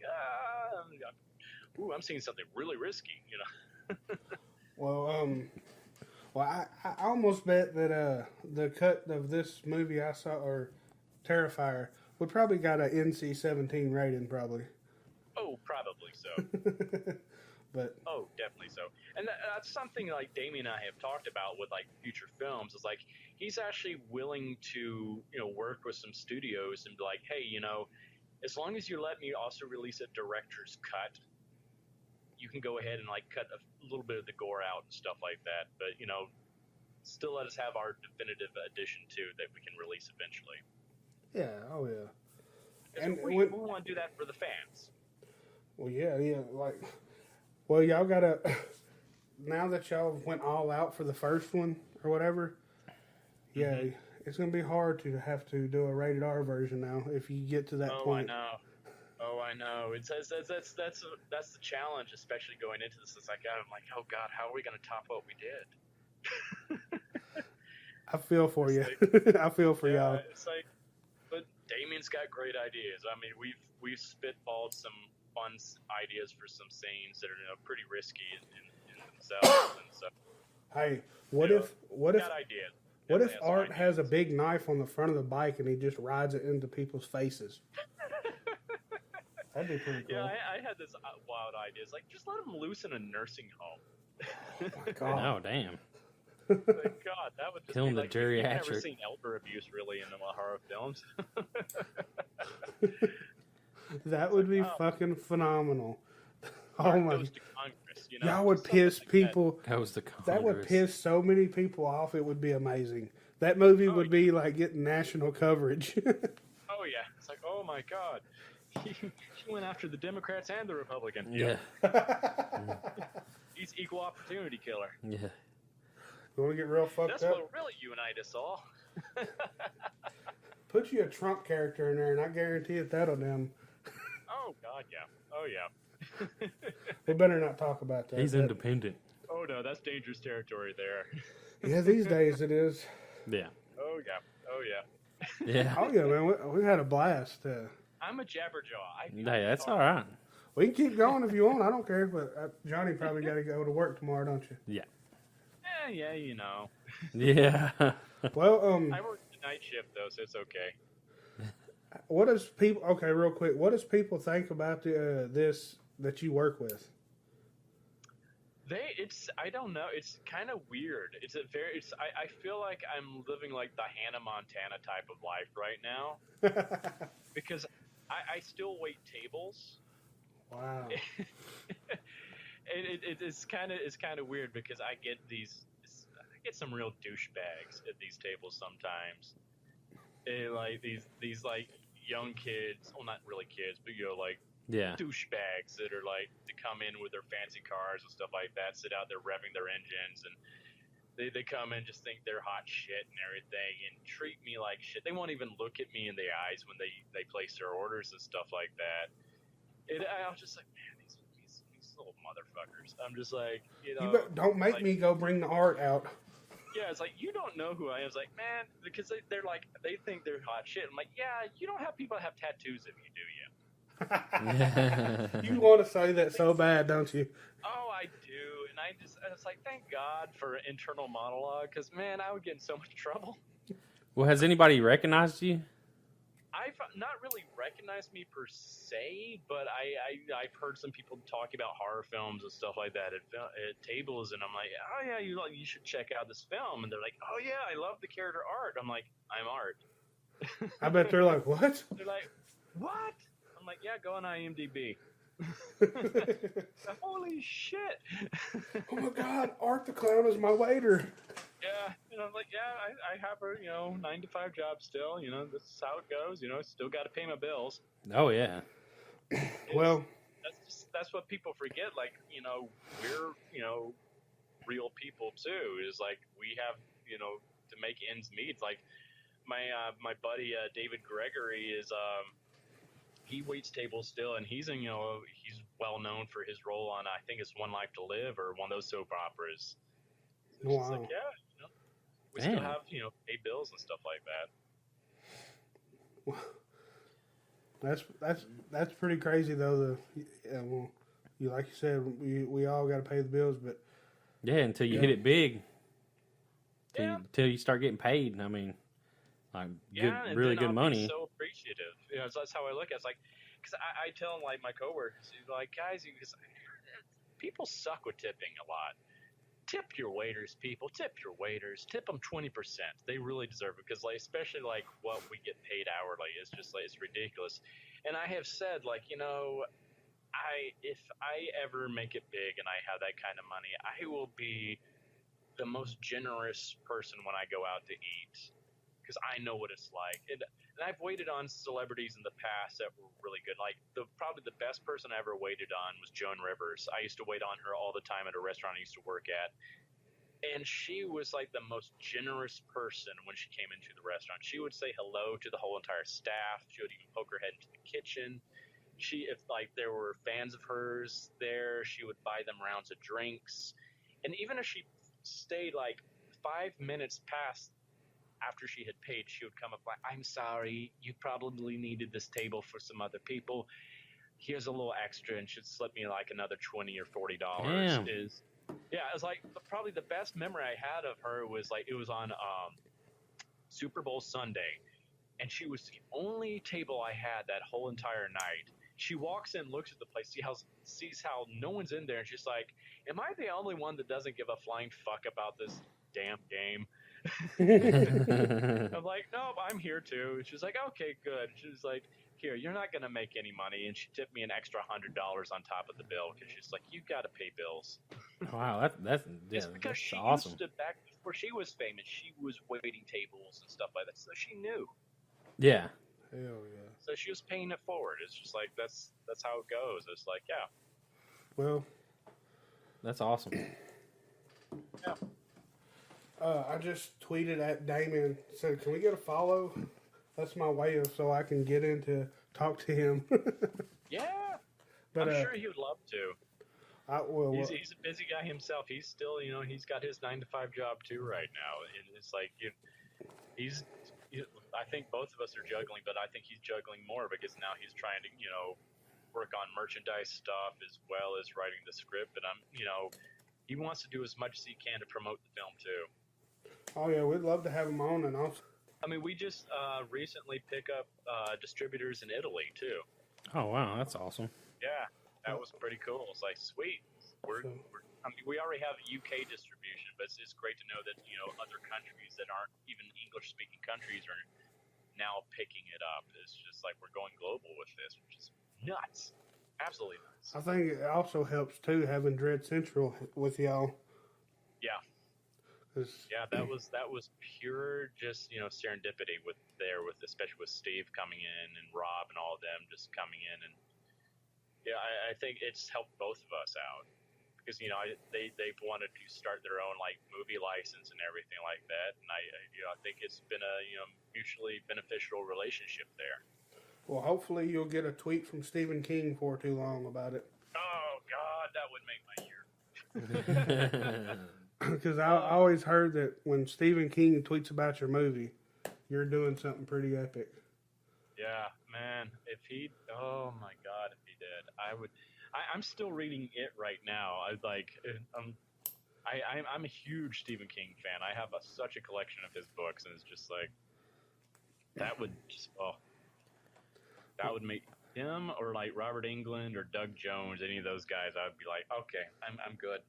I'm seeing something really risky. Well, I almost bet that the cut of this movie I saw, or Terrifier, would probably got a NC-17 rating, probably. Oh, probably so. But oh, definitely so. And that's something like Damien and I have talked about with like future films. Is like he's actually willing to work with some studios and be like, hey, as long as you let me also release a director's cut, you can go ahead and like cut a little bit of the gore out and stuff like that. But still let us have our definitive edition too that we can release eventually. Yeah. Oh yeah. And we want to do that for the fans. Well, yeah. Like, well, y'all gotta. Now that y'all went all out for the first one or whatever, yeah, it's gonna be hard to have to do a rated R version now if you get to that point. I know. It's that's the challenge, especially going into this. It's like, I'm like, oh God, how are we gonna top what we did? I feel for you. I feel for y'all. It's like, but Damien's got great ideas. I mean, we've spitballed some fun ideas for some scenes that are pretty risky in themselves, and so. Hey, what if Art has a big knife on the front of the bike and he just rides it into people's faces? That'd be pretty cool. Yeah, I had this wild idea. It's like, just let him loose in a nursing home. Oh my God. Oh, damn. Like, God, that would just killing be the like, geriatric. I've never seen elder abuse really in the horror films. That would be fucking phenomenal. Oh my! Goes to Congress, y'all would piss people. That would piss so many people off. It would be amazing. That movie would be like getting national coverage. Oh yeah, it's like, oh my God, he went after the Democrats and the Republicans. Yeah. He's equal opportunity killer. Yeah. You want to get real fucked up? That's what really unite us all. Put you a Trump character in there, and I guarantee that'll them. Oh God, yeah. Oh yeah. We better not talk about that. He's independent. Oh no, that's dangerous territory there. Yeah, these days it is. Yeah. Oh yeah. Oh yeah. Yeah. Oh yeah, man. We had a blast. I'm a jabberjaw. Hey, that's all right. We can keep going if you want. I don't care. But Johnny probably got to go to work tomorrow, don't you? Yeah. Yeah, you know. Yeah. Well, I work the night shift though, so it's okay. What does people? Okay, real quick. What does people think about this that you work with? I don't know. It's kind of weird. I feel like I'm living like the Hannah Montana type of life right now because I still wait tables. Wow. It's kind of weird because I get some real douchebags at these tables sometimes. Like these like young kids, well not really kids, but like douchebags that are like to come in with their fancy cars and stuff like that, sit out there revving their engines, and they come in just think they're hot shit and everything and treat me like shit. They won't even look at me in the eyes when they place their orders and stuff like that. I was just like, man, these little motherfuckers. I'm just like, don't make me go bring the art out. Yeah, it's like, you don't know who I am. It's like, man, because they're like, they think they're hot shit. I'm like, yeah, you don't have people that have tattoos if you do, You want to say that so bad, don't you? Oh, I do. And it's like, thank God for internal monologue, because, man, I would get in so much trouble. Well, has anybody recognized you? I've not really recognized me per se, but I've heard some people talk about horror films and stuff like that at tables, and I'm like, oh yeah, you should check out this film, and they're like, oh yeah, I love the character Art. I'm like, I'm Art. I bet they're like, what? They're like, what? I'm like, yeah, go on IMDb. Holy shit! Oh my God, Art the Clown is my waiter. Yeah, I'm like, yeah, I have a 9 to 5 job still. This is how it goes. Still got to pay my bills. Oh yeah. Well, That's what people forget. Like, we're real people too. Is like we have to make ends meet. Like my buddy David Gregory is he waits tables still, and he's he's well known for his role on I think it's One Life to Live or one of those soap operas. So it's just like, yeah, we still have pay bills and stuff like that. That's pretty crazy though. Well, like you said, we all got to pay the bills, but yeah, until you hit it big, till you start getting paid. I mean, like really good money. So appreciative. That's how I look at it. It's like, because I tell like my coworkers, like, guys, because people suck with tipping a lot. Tip your waiters, people. Tip your waiters. Tip them 20%. They really deserve it because, like, especially like what we get paid hourly is just like it's ridiculous. And I have said, like, if I ever make it big and I have that kind of money, I will be the most generous person when I go out to eat because I know what it's like. And I've waited on celebrities in the past that were really good. Like probably the best person I ever waited on was Joan Rivers. I used to wait on her all the time at a restaurant I used to work at. And she was like the most generous person when she came into the restaurant. She would say hello to the whole entire staff. She would even poke her head into the kitchen. If like there were fans of hers there, she would buy them rounds of drinks. And even if she stayed like 5 minutes past after she had paid, she would come up like, I'm sorry, you probably needed this table for some other people. Here's a little extra, and she'd slip me like another $20 or $40. Damn. Yeah, it was like probably the best memory I had of her was like it was on Super Bowl Sunday, and she was the only table I had that whole entire night. She walks in, looks at the place, sees how no one's in there, and she's like, am I the only one that doesn't give a flying fuck about this damn game? I'm like, nope, I'm here too. She's like, okay, good. She's like, here, you're not going to make any money. And she tipped me an extra $100 on top of the bill because she's like, you got to pay bills. Wow, that's because she awesome. used to, back before she was famous, she was waiting tables and stuff like that. So she knew. Yeah. Hell yeah. So she was paying it forward. It's just like, that's how it goes. It's like, yeah. Well, that's awesome. Yeah. I just tweeted at Damon, said, can we get a follow? That's my way of so I can get in to talk to him. Yeah. But, I'm sure he would love to. He's a busy guy himself. He's still, he's got his 9-to-5 job too right now. And it's like, I think both of us are juggling, but I think he's juggling more because now he's trying to, work on merchandise stuff as well as writing the script. And he wants to do as much as he can to promote the film too. Oh yeah, we'd love to have him on, and also. I mean, we just recently pick up distributors in Italy too. Oh wow, that's awesome. Yeah, that was pretty cool. It's like sweet. We already have UK distribution, but it's great to know that other countries that aren't even English-speaking countries are now picking it up. It's just like we're going global with this, which is nuts. Absolutely nuts. I think it also helps too having Dread Central with y'all. Yeah. Yeah, that was pure just serendipity especially with Steve coming in and Rob and all of them just coming in, and yeah, I think it's helped both of us out because they've wanted to start their own like movie license and everything like that, and I think it's been a mutually beneficial relationship there. Well, hopefully you'll get a tweet from Stephen King for too long about it. Oh God, that would make my year. Because I always heard that when Stephen King tweets about your movie, you're doing something pretty epic. Yeah, man. Oh my God, if he did, I would. I'm still reading it right now. I'm a huge Stephen King fan. I have such a collection of his books, and it's just like that would make him or like Robert Englund or Doug Jones, any of those guys, I would be like, okay, I'm good.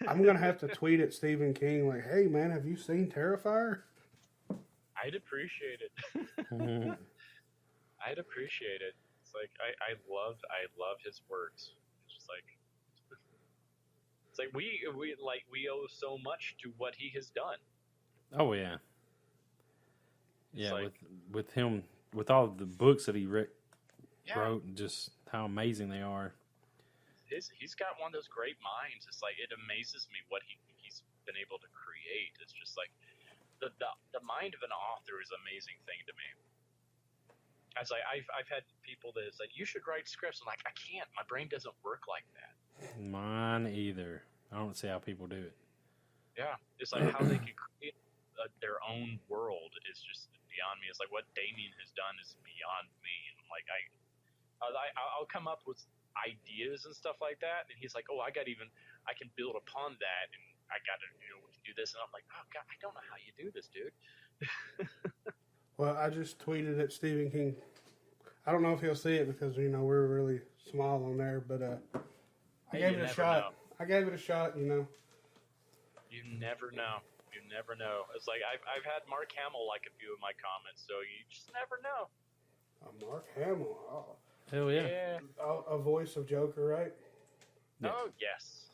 I'm gonna have to tweet at Stephen King like, hey man, have you seen Terrifier? I'd appreciate it. I'd appreciate it. It's like I love his words. It's just like it's like we owe so much to what he has done. Oh yeah, It's yeah. like, With him, with all the books that he wrote, yeah, and just how amazing they are. he's got one of those great minds. It's like it amazes me what he's been able to create. It's just like the mind of an author is an amazing thing to me. It's like I've had people that it's like you should write scripts. I'm like I can't. My brain doesn't work like that. Mine either. I don't see how people do it. Yeah, it's like how they can create their own world is just beyond me. It's like what Damien has done is beyond me. And like I'll come up with ideas and stuff like that, and he's like, "Oh, I can build upon that, and I got to we can do this." And I'm like, "Oh God, I don't know how you do this, dude." Well, I just tweeted at Stephen King. I don't know if he'll see it because we're really small on there, but I gave it a shot. Know. I gave it a shot. You never know. You never know. It's like I've had Mark Hamill like a few of my comments, so you just never know. Mark Hamill. Oh. Hell yeah. A voice of Joker, right? Yeah. Oh yes.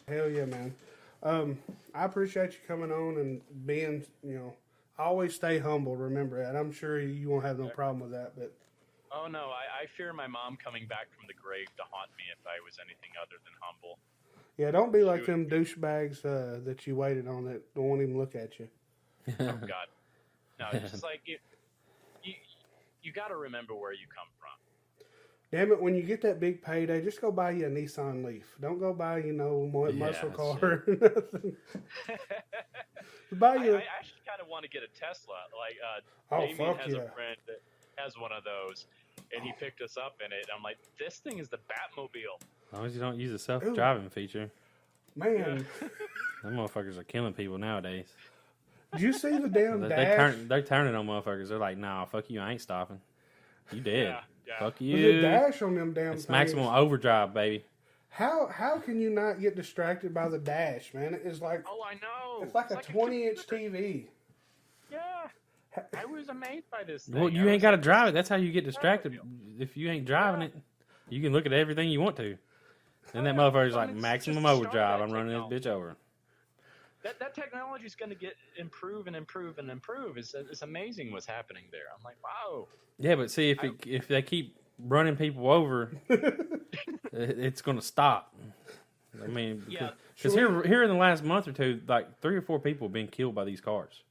Hell yeah, man. I appreciate you coming on and being, always stay humble. Remember that. I'm sure you won't have no problem with that. But oh no, I fear my mom coming back from the grave to haunt me if I was anything other than humble. yeah, don't be like them douchebags that you waited on that won't even look at you. Oh God, no! It's just like you got to remember where you come from. Damn it! When you get that big payday, just go buy you a Nissan Leaf. Don't go buy muscle car. Buy you. I actually kind of want to get a Tesla. Like Damien has a friend that has one of those, and he picked us up in it. I'm like, this thing is the Batmobile. As long as you don't use the self-driving feature. Man. Them motherfuckers are killing people nowadays. Did you see the damn dash? They're turning on motherfuckers. They're like, nah, fuck you, I ain't stopping. You dead. Yeah. Fuck Was you. it dash on them damn It's things? maximum overdrive, baby. How can you not get distracted by the dash, man? It's like I know. It's like a 20-inch TV. Yeah. I was amazed by this thing. Well, you ain't got to drive it. That's how you get distracted. If you ain't driving it, you can look at everything you want to. And that motherfucker's like, maximum overdrive. I'm running this bitch over. That technology is going to get improve and improve and improve. It's amazing what's happening there. I'm like, wow. Yeah, but see, if they keep running people over, it's going to stop. I mean, because here in the last month or two, like 3 or 4 people have been killed by these cars.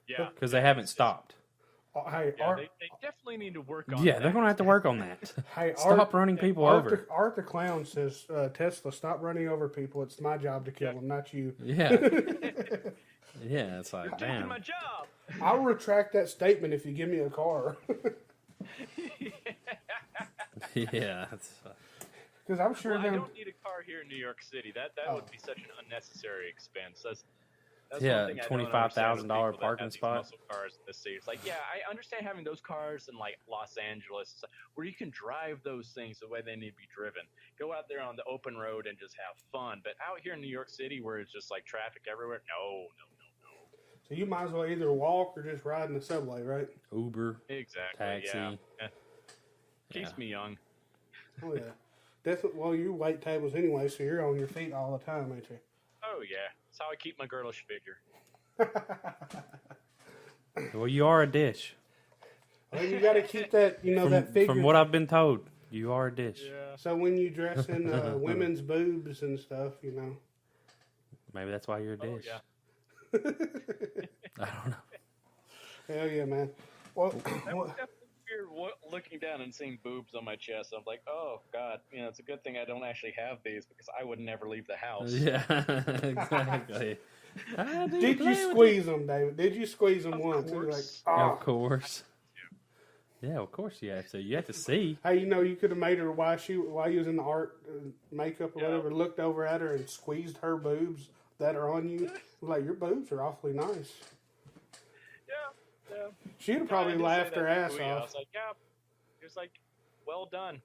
Yeah, because they haven't stopped. Hey, they definitely need to work on. Yeah, they're going to have to work on that. Hey, stop running people over. Art the Clown says, Tesla, stop running over people. It's my job to kill them, not you. Yeah. Yeah, it's like, damn. My job. I'll retract that statement if you give me a car. Yeah. Because I'm sure I don't need a car here in New York City. That would be such an unnecessary expense. That's $25,000 parking spot. Muscle cars in the city. It's like, yeah, I understand having those cars in like Los Angeles, where you can drive those things the way they need to be driven. Go out there on the open road and just have fun. But out here in New York City, where it's just like traffic everywhere, no. So you might as well either walk or just ride in the subway, right? Uber, exactly, taxi. Yeah. Keeps me young. Oh yeah, definitely. Well, you wait tables anyway, so you're on your feet all the time, ain't you? Oh yeah, that's how I keep my girlish figure. Well, you are a dish. Well, you got to keep that, that figure. From what I've been told, you are a dish. Yeah. So when you dress in women's boobs and stuff, Maybe that's why you're a dish. Yeah. I don't know. Hell yeah, man. Well, that was definitely weird looking down and seeing boobs on my chest. I'm like, oh God, it's a good thing I don't actually have these because I would never leave the house. Yeah, exactly. Did you squeeze them, David? Did you squeeze them once? Like, Of course. Yeah, of course you have to. You have to see. Hey, you could have made her while you was in the art makeup or whatever, looked over at her and squeezed her boobs that are on you. Like, your boobs are awfully nice. Yeah. She'd have probably laughed her ass off. I was like, yeah. He was like, well done.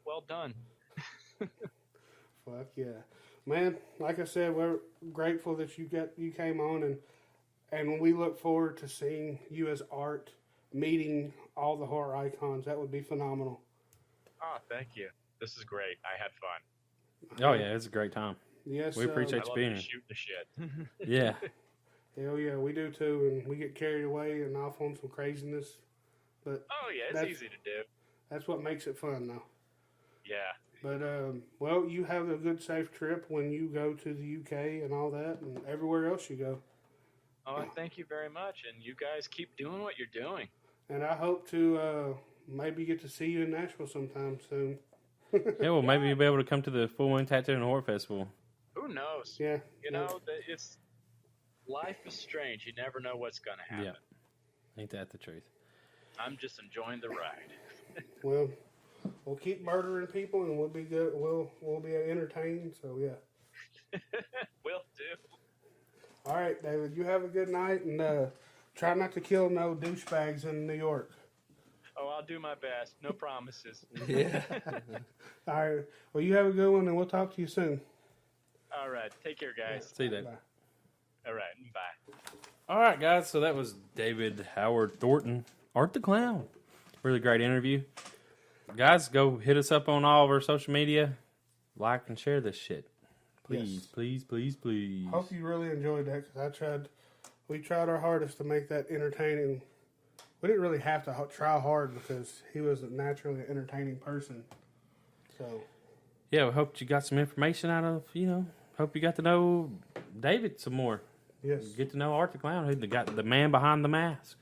Fuck yeah. Man, like I said, we're grateful that you came on, and we look forward to seeing you as Art meeting all the horror icons. That would be phenomenal. Oh, thank you. This is great. I had fun. Oh yeah, it's a great time. Yes, We appreciate I you love being you here. shooting the shit. Yeah. Hell yeah, we do too, and we get carried away and off on some craziness. But Oh yeah, it's That's- easy to do. that's what makes it fun, though. Yeah. But well, you have a good, safe trip when you go to the UK and all that, and everywhere else you go. Oh, thank you very much, and you guys keep doing what you're doing. And I hope to maybe get to see you in Nashville sometime soon. Yeah, well, maybe you'll be able to come to the Full Moon Tattoo and Horror Festival. Who knows? Yeah, You know, it's life is strange. You never know what's going to happen. Yeah. Ain't that the truth? I'm just enjoying the ride. Well, we'll keep murdering people, and we'll be good. We'll be entertained. So yeah. Will do. All right, David. You have a good night, and try not to kill no douchebags in New York. Oh, I'll do my best. No promises. Yeah. All right. Well, you have a good one, and we'll talk to you soon. All right. Take care, guys. See you then. Bye. All right. Bye. All right, guys. So that was David Howard Thornton, Art the Clown. Really great interview. Guys, go hit us up on all of our social media. Like and share this shit. Please, Yes. please, please, please. Hope you really enjoyed that, because we tried our hardest to make that entertaining. We didn't really have to try hard because he was a naturally entertaining person. So, Yeah, we hope you got some information out of, hope you got to know David some more. yes. Get to know Art the Clown, who got the man behind the mask.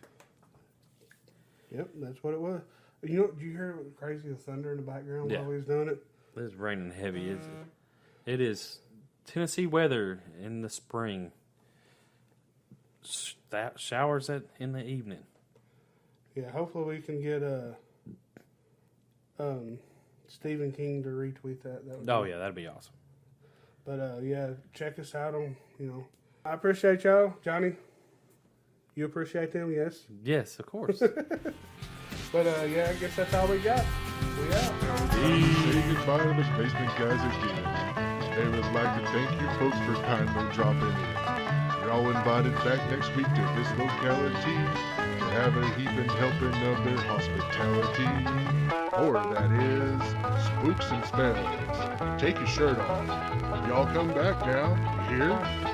Yep, that's what it was. You know, did you hear what crazy the thunder in the background Yeah. while he was doing it? It's raining heavy, isn't it? It is Tennessee weather in the spring. Showers in the evening. Yeah, hopefully we can get Stephen King to retweet that. That would Oh, be- yeah, that'd be awesome. But yeah, check us out on, I appreciate y'all. Johnny, you appreciate them, yes? Yes, of course. But yeah, I guess that's all we got. We out. Say goodbye to the basement guys again. They would like to thank you folks for kindly dropping in. You're all invited back next week to this locality to have a heaping helping of their hospitality. Or that is, spooks and spells. Take your shirt off. Y'all come back now, you hear?